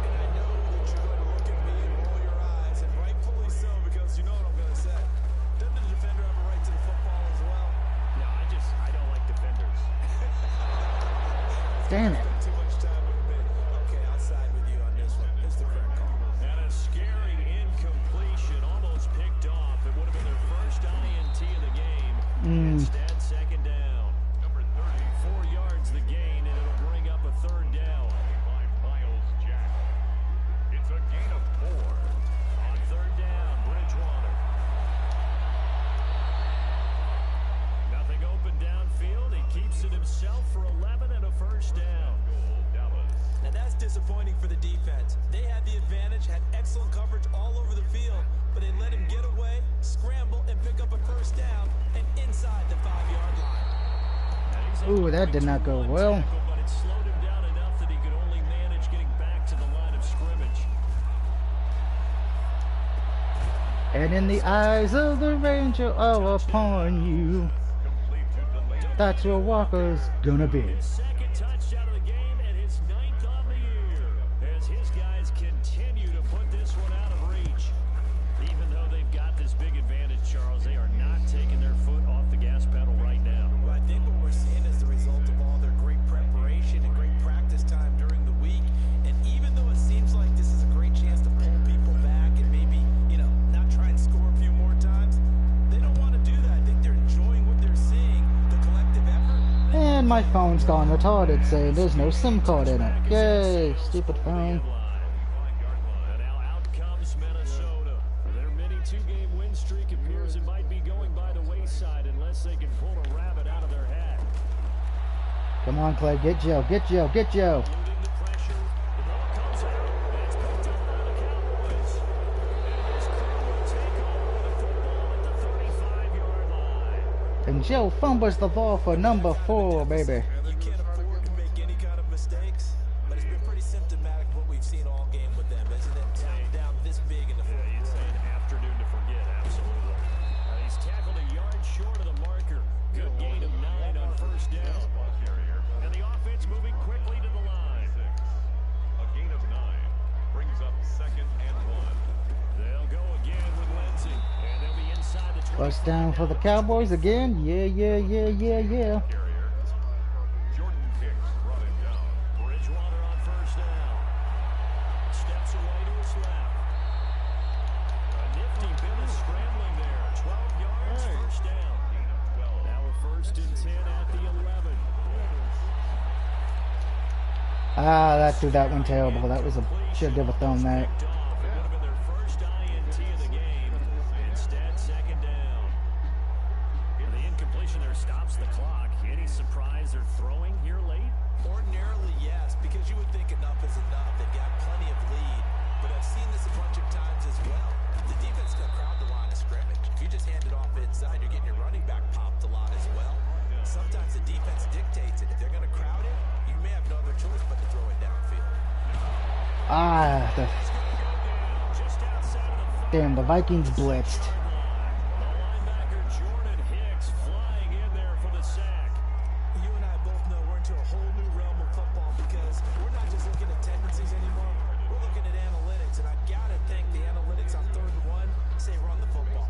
And I know that you're going to look at me and roll your eyes, and rightfully so, because you know what I'm going to say. Doesn't the defender have a right to the football as well? No, I don't like defenders. Damn it. Too much time with me. Okay, I'll side with you on this one. It's the correct call. And a scary incompletion, almost picked off. It would have been their first INT of the game. Instead, 2nd down. Number 30. 4 yards the gain, and it'll bring up a 3rd down. By Miles Jack. It's a gain of 4. On 3rd down, Bridgewater. Nothing open downfield. He keeps it himself for 11. disappointing for the defense. They had the advantage, had excellent coverage all over the field, but they let him get away, scramble, and pick up a first down, and inside the 5-yard line. Ooh, that did not go well. But it slowed him down enough that he could only manage getting back to the line of scrimmage. And in the eyes of the ranger all upon you, that's where Walker's gonna be. His second touchdown of the game and his 9th on the year, as his guys continue to put this one out of reach. Even though they've got this big advantage, Charles, they are not taking their foot off the gas pedal right now. Well, I think what we're seeing is the result of all their great preparation and great practice time during the week. And even though it seems like this is a great chance to pull people back and maybe, not try and score a few more times, they don't want to do that. I think they're enjoying what they're seeing, the collective effort. And my phone's gone retarded, saying there's no SIM card in it. Yay, stupid phone. And now out comes Minnesota. Their mini 2-game win streak appears it might be going by the wayside unless they can pull a rabbit out of their hat. Come on, Clay, get Joe, get Joe, get Joe. Eluding the pressure. The ball comes out. And it's picked up by the Cowboys. And his crew will take over the football at the 35-yard line. And Joe fumbles the ball for number 4, baby. You can't afford to make any kind of mistakes, but it's been pretty symptomatic of what we've seen all game with them, isn't it? Down this big in the fourth You'd say quarter. an afternoon to forget, absolutely. He's tackled a yard short of the marker. Good gain of 9 on first down. And the offense moving quickly to the line. A gain of 9 brings up 2nd and 1. They'll go again with Lindsey. And they'll be inside the 20. First down for the Cowboys again. Yeah. Carrier. Jordan Viks brought him down. Bridgewater on first down. Steps away to his left. A nifty bit of scrambling there. 12 yards, first down. Now we're 1st and 10 at the 11. Ah, that threw that one terrible. That was a should have thrown that. It would have been their first INT of the game. Instead, 2nd down. And the incompletion there stops the clock. Any surprise they're throwing here late? Ordinarily, yes, because you would think enough is enough. They've got plenty of lead, but I've seen this a bunch of times as well. The defense can crowd the line of scrimmage. If you just hand it off inside, you're getting your running back popped a lot as well. Sometimes the defense dictates it. If they're going to crowd it, you may have no other choice but to throw it downfield. Ah, Just outside of the damn, the Vikings blitzed. linebacker Jordan Hicks flying in there for the sack. You and I both know we're into a whole new realm of football because we're not just looking at tendencies anymore. We're looking at analytics, and I've got to think the analytics on 3rd and 1 say run the football.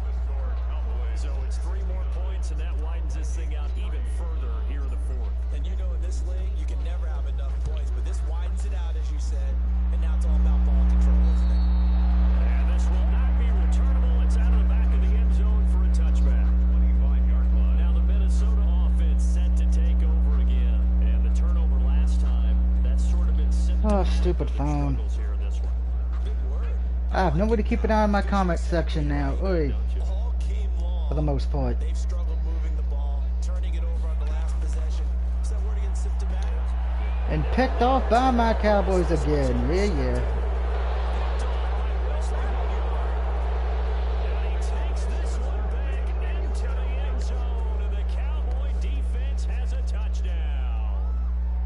So it's 3 more points, and that widens this thing out even further here in the 4th. And you know in this league, you can never have enough points, but this widens it out, as you said, and now it's all about ball control, isn't it? And this will not be returnable. It's out of the back of the end zone for a touchback. 25-yard line. Now the Minnesota offense set to take over again. And the turnover last time, that's sort of been symptomatic Oh, stupid of the phone. struggles here in this one. Big word. I have nobody to keep an eye on my comment section now. Oy, All game long, for the most part. they've struggled moving the ball, turning it over on the last possession. Is that word again symptomatic? And picked off by my Cowboys again. Yeah. And he takes this one back into the end zone, and the Cowboy defense has a touchdown.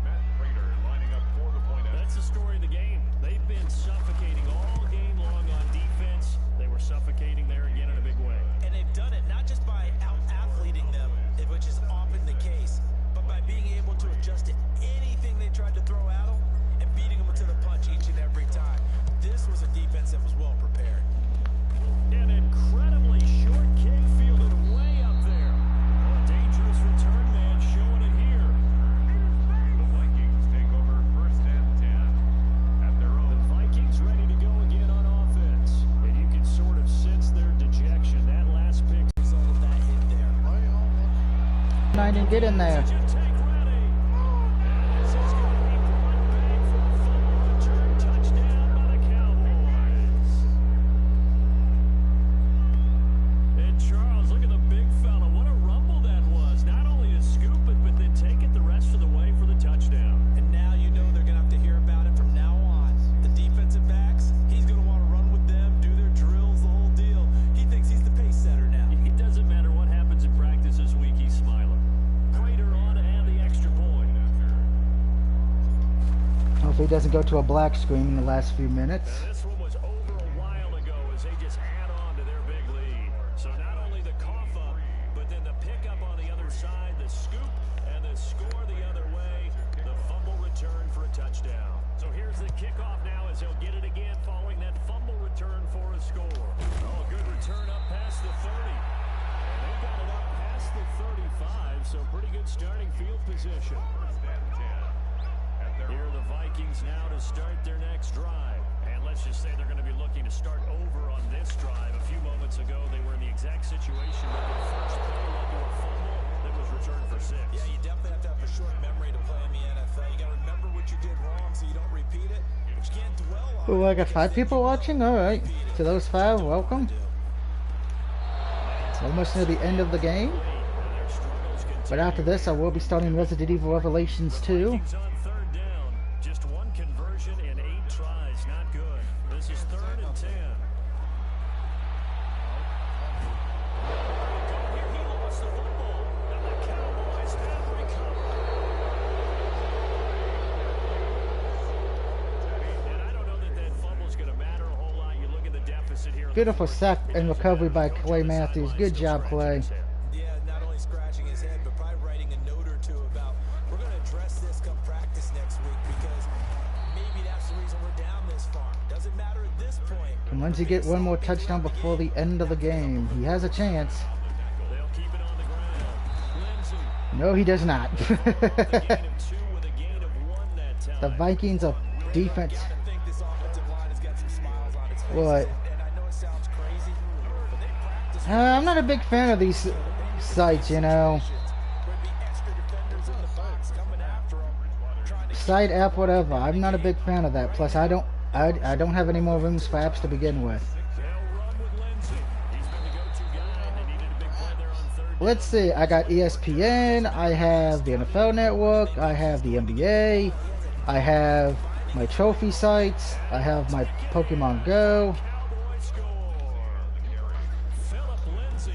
Matt Prater lining up for the point after. That's the story of the game. They've been suffocating all game long on defense. They were suffocating there again in a big way. And they've done it not just by out-athleting them, which is often the case, but by being able to adjust to anything they tried to throw at them and beating them to the punch each and every time. This was a defense that was well prepared. An incredibly short kick fielded way up there. A dangerous return man showing it here. The Vikings take over 1st and 10 at their The own. Vikings ready to go again on offense. And you can sort of sense their dejection. That last pick. Result of that hit there. I didn't get in there. Take ready. And this is going to be brought back for a fumble return touchdown by the Cowboys. And Charles, look at the big fella. What a rumble that was. Not only to scoop it, but then take it the rest of the way for the touchdown. And now you know they're going to have to hear about it from now Hopefully he doesn't go to a black screen in the last few minutes. Now, this one was over a while ago as they just add on to their big lead. So not only the cough up, but then the pickup on the other side, the scoop, and the score the other way, the fumble return for a touchdown. So here's the kickoff now as he'll get it again following that fumble return for a score. Oh, good return up past the 30. And they got it up past the 35, so pretty good starting field position. Here are the Vikings now to start their next drive. And let's just say they're going to be looking to start over on this drive. A few moments ago, they were in the exact situation where their first play led to a fumble that was returned for 6. Yeah, you definitely have to have a short memory to play in the NFL. You got to remember what you did wrong so you don't repeat it. But you can't dwell on it. Oh, I got 5 people watching? Alright. To those 5, welcome. It's almost near the end of the game. But after this, I will be starting Resident Evil Revelations 2. Just one conversion in 8 tries. Not good. This is 3rd and 10. Here he lost the football. And the Cowboys have recovered. And I don't know that fumble's going to matter a whole lot. You look at the deficit here. Beautiful sack and recovery by Clay Matthews. Good job, Clay. Yeah, not only scratching his head, but probably writing a note or two about, we're going to address this come practice next week because maybe that's the reason we're down this far. Doesn't matter at this point. Can Lindsey get one more touchdown before the end of the game? He has a chance. They'll keep it on the ground. Lindsey. No, he does not. The gain of 2 with a gain of 1 that time. The Vikings are defense. I think this offensive line has got some smiles on its face. What? And I know it sounds crazy, but they practice. I'm not a big fan of these sites, you know. There'd be extra defenders in the box coming after them, trying to Site app, whatever. I'm not a big fan of that. Plus, I don't have any more rooms for apps to begin with. They'll run with Lindsey. He's been the go-to guy, and they needed a big play there on 3rd. Let's see. I got ESPN. I have the NFL Network. I have the NBA. I have my trophy sites. I have my Pokemon Go. Cowboys score. Philip Lindsey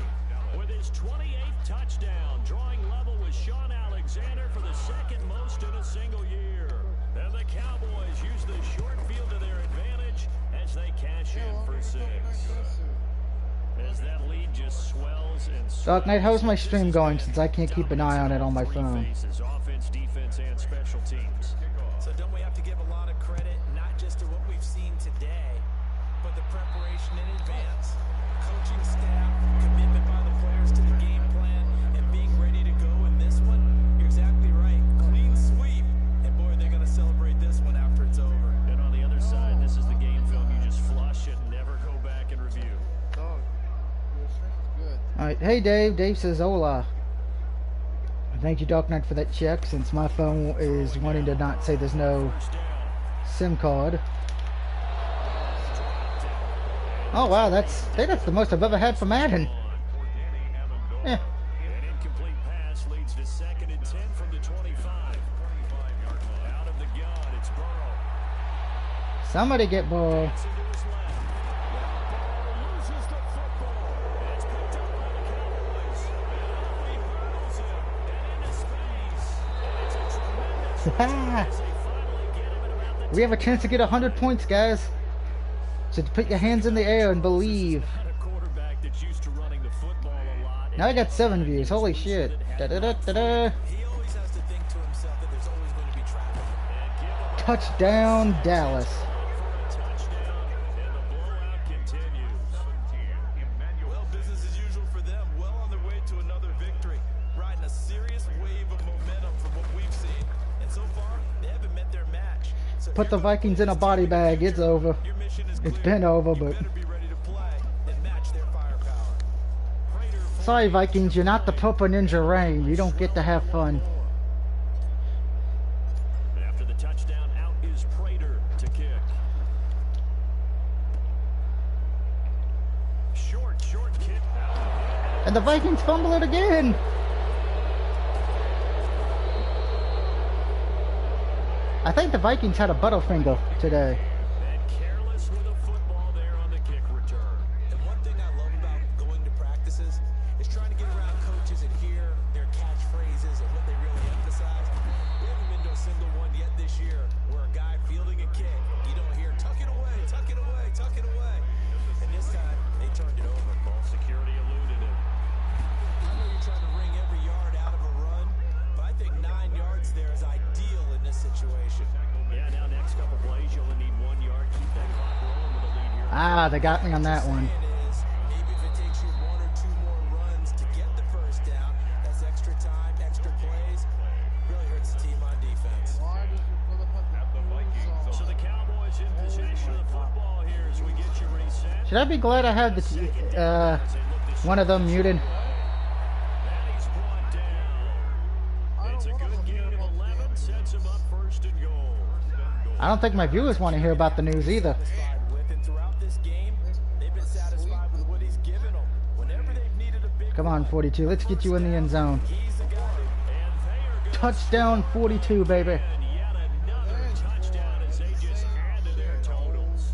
with his 28th touchdown, drawing level with Sean Alexander for the 2nd most in a single year. And the Cowboys use the short field to their advantage as they cash in for 6. As that lead just swells and Dark Knight, how's my stream going since I can't keep an eye on it on my phone? faces, offense, defense, and special teams. So don't we have to give a lot of credit, not just to what we've seen today, but the preparation in advance, coaching staff, commitment by the players to the game plan, and being ready to go in this one? You're exactly right. Clean sweep. And boy, they're going to celebrate this one after it's over. And on the other side, this is the game film you just flush and never go back and review. Dog, your stream's good. Alright, hey Dave. Dave says hola. Thank you, Dark Knight, for that check, since my phone is wanting to not say there's no First down. SIM card. Oh wow, that's the most I've ever had for Madden. Eh. An incomplete pass leads to 2nd and 10 from the 25. Out of the gun, it's Burrow. Somebody get ball. Gets into his left. Burrow loses the football. And it's picked up by the Cowboys. And he hurdles him. And into space. And it's a tremendous return as they finally get him at about the We have a chance to get 100 points, guys. So put your hands in the air and believe. Had a quarterback that's used to running the football a lot. Now I got 7 views. Holy shit. Da-da-da-da-da. He always has to think to himself that there's always going to be traffic. And give him a Touchdown, Dallas. for a touchdown. And the blowout continues. Well, business as usual for them. Well on their way to another victory. Riding a serious wave of momentum from what we've seen. And so far, they haven't met their match. So Put here the we go Vikings in a this body time. bag. It's over. Your mission is It's clear. been over, You but better be ready to play and match their firepower. Prater for sorry, Vikings. You're not the Purple Ninja Rain. You don't get to have fun. After the touchdown, out is Prater to kick. Short kick. And the Vikings fumble it again. I think the Vikings had a Butterfinger today. And careless with a football there on the kick return. And one thing I love about going to practices is trying to get around coaches and hear their catchphrases and what they really emphasize. We haven't been to a single one yet this year where a guy feels plays. You only need 1 yard. Keep that clock rolling with a lead here. Ah, they got me on that one. Maybe if it takes you 1 or 2 more runs to get the first down, that's extra time, extra plays. Really hurts the team on defense. Why does your brother have the Vikings So the Cowboys in possession of the football here as we get you reset. Should I be glad I had the one of them muted? And he's brought down. It's a good gain of 11. Sets him up first and goal. I don't think my viewers want to hear about the news either. And throughout this game, they've been satisfied with what he's given them. Whenever they've needed a big Come on, 42. Let's get you in the end zone. he's the guy. And they are going Touchdown 42, baby. and yet another touchdown as they just add to their totals.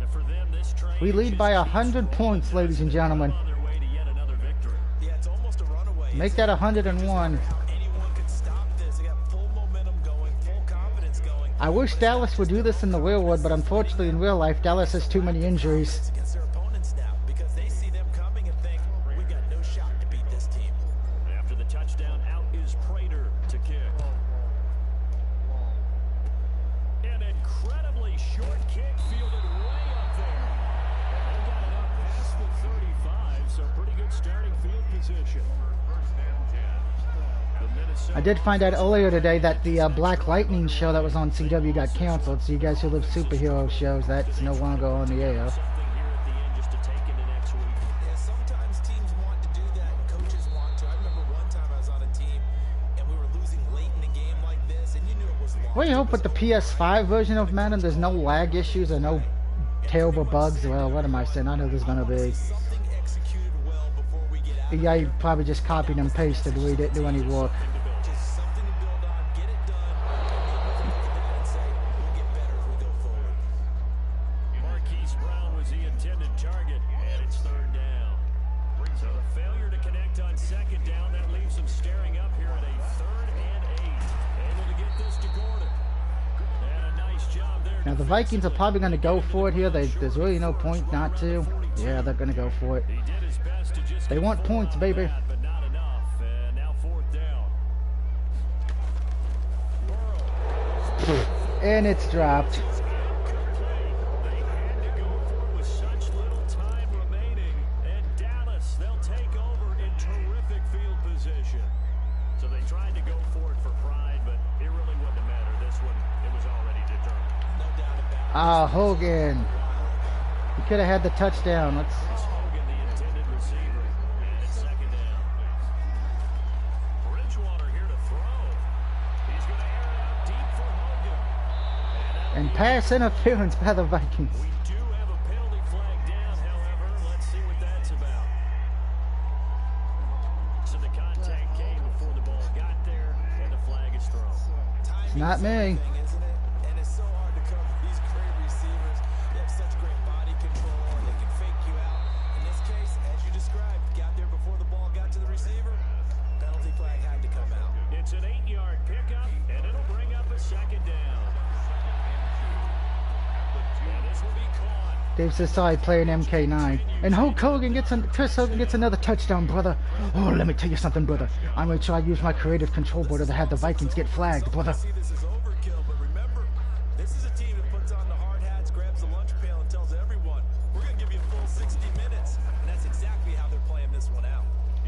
And for them, this train We lead by 100 points, ladies and gentlemen. on their way to yet another victory. Yeah, it's almost a runaway. Make that 101. How anyone could stop this. They got full momentum going, full confidence going. I wish Dallas would do this in the real world, but unfortunately in real life, Dallas has too many injuries. Against their opponents now because they see them coming and think we got no shot to beat this team. After the touchdown, out is Prater to kick. An incredibly short kick fielded way up there. They got it up past the 35, so pretty good starting field position. The Minnesota I did find out earlier today that the Black Lightning show that was on CW got canceled, so you guys who love superhero shows, that's no longer on the air. something here at the end just to take into next week. Yeah, sometimes teams want to do that and coaches want to. I remember one time I was on a team and we were losing late in a game like this and you knew it was long. Well, you hope with the PS5 version of Madden, there's no lag issues or no terrible bugs. Well, what am I saying? I know there's gonna be. Something executed well before we get out. Yeah, you probably just copied and pasted. We didn't do any work. Just something to build on, get it done, and be able to look at that and say, we'll get better as we go forward. Marquise Brown was the intended target, and it's third down. So the failure to connect on second down, that leaves them staring up here at a 3rd and 8. Able to get this to Gordon. And a nice job there. Now the Vikings are probably going to go for it here. There's really no point not to. Yeah, they're going to go for it. He did his best to just They get want the points, ball baby. back, but not enough. And now 4th down. And it's dropped. They had to go for it with such little time remaining. And Dallas, they'll take over in terrific field position. So they tried to go for it for pride, but it really wouldn't have mattered. This one, it was already determined. No doubt about it. Ah, Hogan. He could have had the touchdown. Let's. It's Hogan, the intended receiver. And it's 2nd down. Bridgewater here to throw. He's going to air it out deep for Hogan. And pass interference by the Vikings. We do have a penalty flag down, however. Let's see what that's about. So the contact came before the ball got there, and the flag is thrown. It's not me. Thing, isn't it? And it's so hard to cover these great receivers. They have such great body control and they can fake you out. In this case, as you described, got there before the ball got to the receiver. Penalty flag had to come out. It's an 8-yard pickup, and it'll bring up a 2nd down. And this will be caught. Dave says sorry playing MK9. And Chris Hogan gets another touchdown, brother. Oh, let me tell you something, brother. I'm going to try to use my creative control border to have the Vikings get flagged, brother. See, this is overkill, but remember, this is a team that puts on the hard hats, grabs the lunch pail, and tells everyone, we're going to give you a full 60 minutes. And that's exactly how they're playing this one out.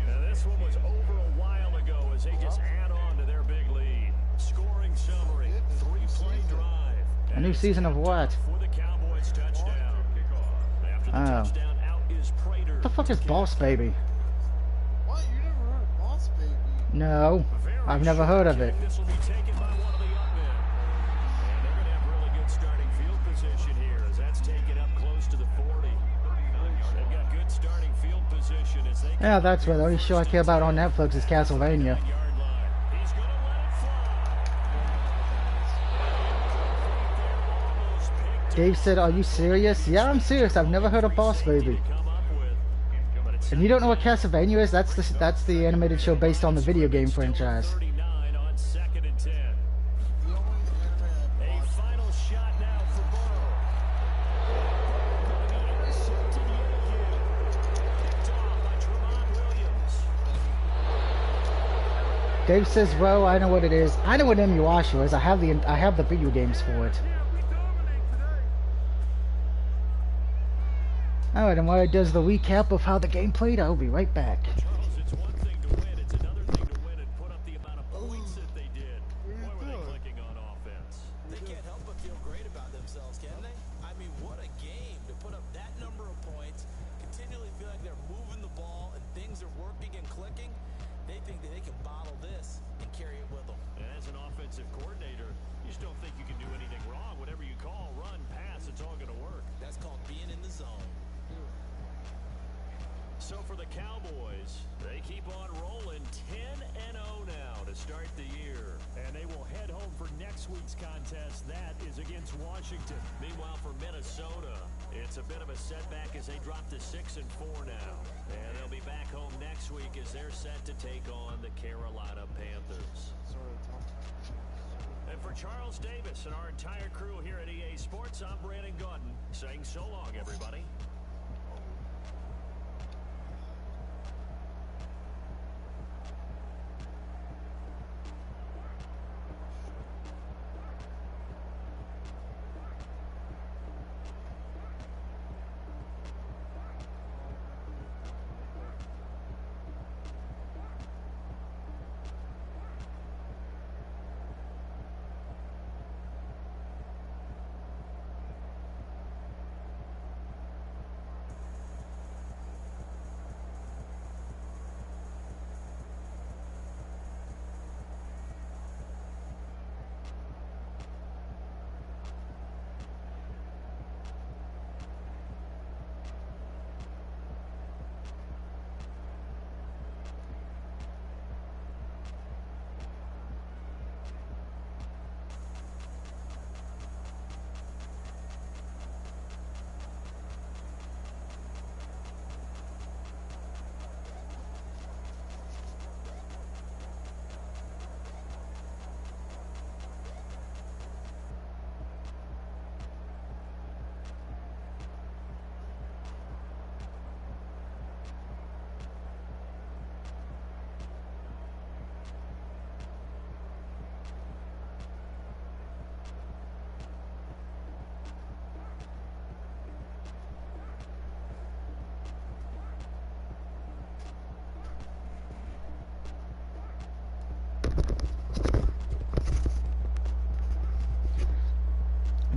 Now, this one was over a while ago as they just add on to their big lead. Scoring summary, 3-play drive. A new season of what? For the Cowboys touchdown. After the Oh. touchdown, out is Prater. What the fuck is Boss Baby? What? You never heard of Boss Baby? No, I've never heard of it. This will be taken by one of the young men. And they're going to have really good starting field position here as that's taken up close to the 40. They've got good starting field position as they Yeah, that's right. The only show I care about on Netflix is Castlevania. yard line. He's going to let it fly. Dave said, are you serious? Yeah, I'm serious. I've never heard of Boss Baby. Come up with. But it's And you don't know what Castlevania is? That's the animated show based on the video game franchise. 39 on 2nd and 10. The only anime I A watched. final shot now for Burrow. Going to be intercepted yet again. Picked off by Tremont Williams. Dave says, "Bro, I know what it is. I know what Emuasha is. I have the video games for it." All right, and while it does the recap of how the game played, I'll be right back. Charles, it's one thing to win. It's another thing to win and put up the amount of points that they did. Boy, were they clicking on offense. They can't help but feel great about themselves, can they? I mean, what a game to put up that number of points, continually feel like they're moving the ball and things are working and clicking. They think that they can bottle this and carry it with them. And as an offensive coordinator, you just don't think you can do anything wrong. Whatever you call, run, pass, it's all going to work. That's called being in the zone. So for the Cowboys, they keep on rolling 10-0 now to start the year. And they will head home for next week's contest. That is against Washington. Meanwhile, for Minnesota, it's a bit of a setback as they drop to 6-4 now. And they'll be back home next week as they're set to take on the Carolina Panthers. And for Charles Davis and our entire crew here at EA Sports, I'm Brandon Gauton saying so long, everybody.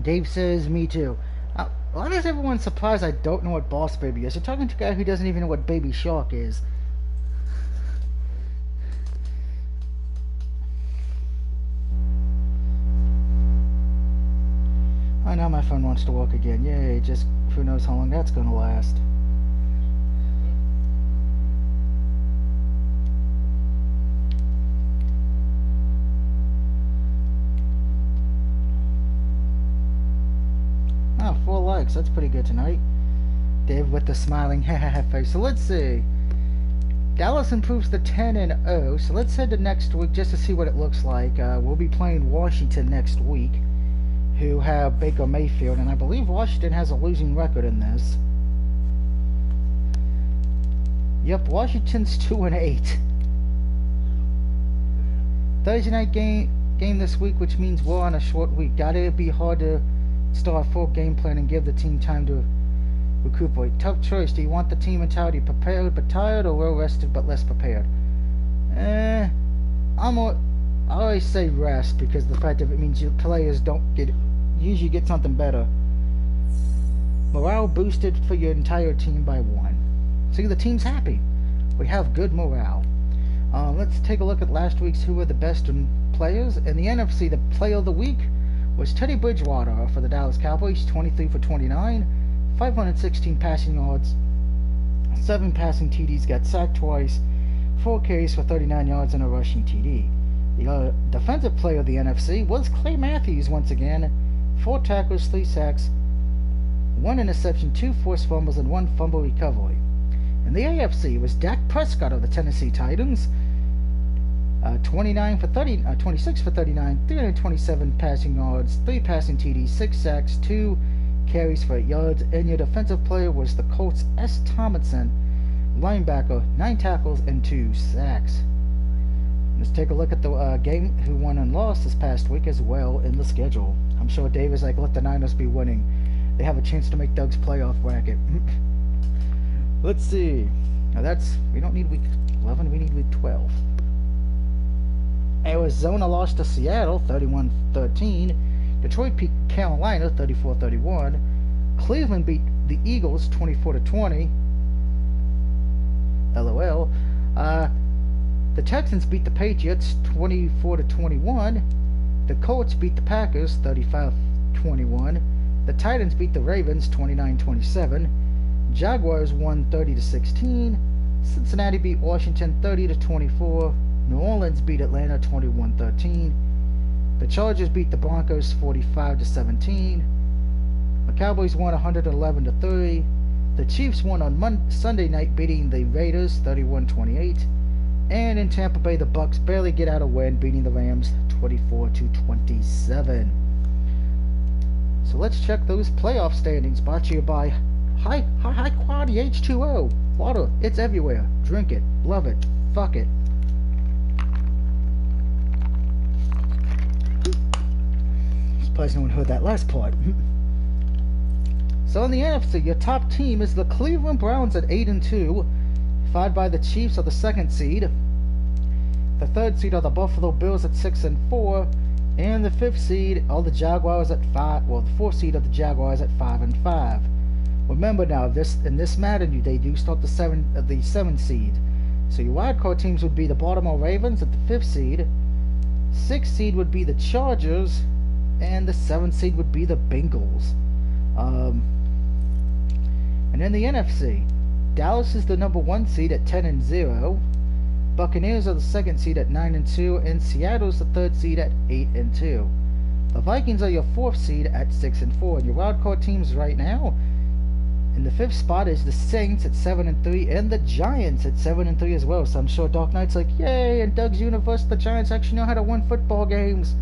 Dave says, "Me too." Why is everyone surprised I don't know what Boss Baby is? You're talking to a guy who doesn't even know what Baby Shark is. Oh, now my phone wants to work again. Yay, just who knows how long that's gonna last. Oh, 4 likes. That's pretty good tonight. Dave with the smiling face. So let's see. Dallas improves to 10-0. So let's head to next week just to see what it looks like. We'll be playing Washington next week, who have Baker Mayfield, and I believe Washington has a losing record in this. Yep, Washington's 2-8. Thursday night game this week, which means we're on a short week. That'd be hard to start a full game plan and give the team time to recuperate. Tough choice. Do you want the team entirely prepared but tired, or well rested but less prepared? I always say rest, because the fact of it means your players usually get something better. Morale boosted for your entire team by 1. See, the team's happy. We have good morale. Let's take a look at last week's who were the best players. In the NFC, the player of the week was Teddy Bridgewater for the Dallas Cowboys, 23 for 29, 516 passing yards, 7 passing TDs, got sacked twice, 4 carries for 39 yards and a rushing TD. The defensive player of the NFC was Clay Matthews once again, 4 tackles, 3 sacks, 1 interception, 2 forced fumbles, and 1 fumble recovery. In the AFC was Dak Prescott of the Tennessee Titans, 26 for 39, 327 passing yards, 3 passing TDs, 6 sacks, 2 carries for 8 yards, and your defensive player was the Colts' S. Tomlinson, linebacker, 9 tackles and 2 sacks. Let's take a look at the game who won and lost this past week as well in the schedule. I'm sure Dave is like, let the Niners be winning. They have a chance to make Doug's playoff bracket. Let's see. Now we don't need week 11, we need week 12. Arizona lost to Seattle 31-13. Detroit beat Carolina 34-31. Cleveland beat the Eagles 24-20. LOL. The Texans beat the Patriots 24-21. The Colts beat the Packers 35-21. The Titans beat the Ravens 29-27. Jaguars won 30-16. Cincinnati beat Washington 30-24. New Orleans beat Atlanta 21-13. The Chargers beat the Broncos 45-17. The Cowboys won 111-30. The Chiefs won on Sunday night, beating the Raiders 31-28. And in Tampa Bay, the Bucks barely get out a win, beating the Rams 24-27. So let's check those playoff standings, brought to you by high quality H2O. Water, it's everywhere. Drink it, love it, fuck it. Surprised no one heard that last part. So in the NFC, your top team is the Cleveland Browns at 8-2, followed by the Chiefs are the 2nd seed. The 3rd seed are the Buffalo Bills at 6-4, and the 5th seed are the Jaguars at 5. Well, the 4th seed are the Jaguars at 5-5. Remember now, in this Madden, they do start the 7th seed. So your wildcard teams would be the Baltimore Ravens at the 5th seed. 6th seed would be the Chargers, and the 7th seed would be the Bengals. And in the NFC, Dallas is the number 1 seed at 10-0. Buccaneers are the 2nd seed at 9-2, and Seattle's the 3rd seed at 8-2. The Vikings are your 4th seed at 6-4. And your wildcard teams right now, in the 5th spot is the Saints at 7-3, and the Giants at 7-3 as well. So I'm sure Dark Knight's like, yay! In Doug's universe, the Giants actually know how to win football games.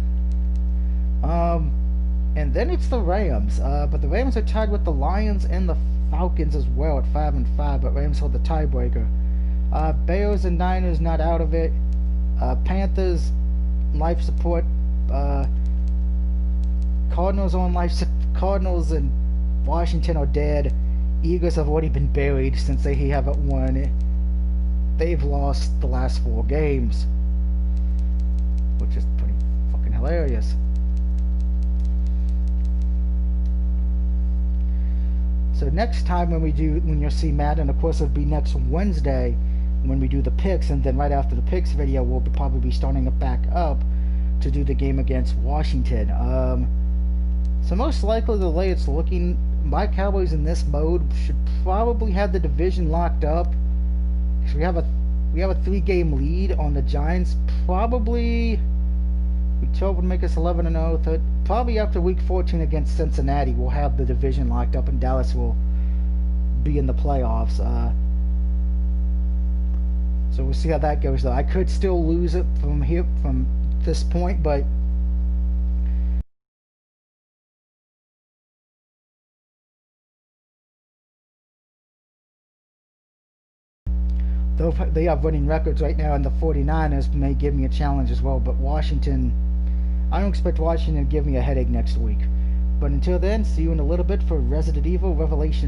And then it's the Rams, but the Rams are tied with the Lions and the Falcons as well at 5-5, but Rams hold the tiebreaker. Bears and Niners not out of it. Panthers, life support. Cardinals on life support. Cardinals and Washington are dead. Eagles have already been buried since they haven't won. They've lost the last 4 games, which is pretty fucking hilarious. So next time when you'll see Madden, of course it'll be next Wednesday when we do the picks, and then right after the picks video we'll probably be starting it back up to do the game against Washington. So most likely the way it's looking, my Cowboys in this mode should probably have the division locked up. We have a 3-game lead on the Giants. Probably week 12 would make us 11-0. Probably after week 14 against Cincinnati, we'll have the division locked up, and Dallas will be in the playoffs. So we'll see how that goes, though. I could still lose it from this point, but though they have winning records right now, and the 49ers may give me a challenge as well. But Washington, I don't expect Washington to give me a headache next week. But until then, see you in a little bit for Resident Evil Revelation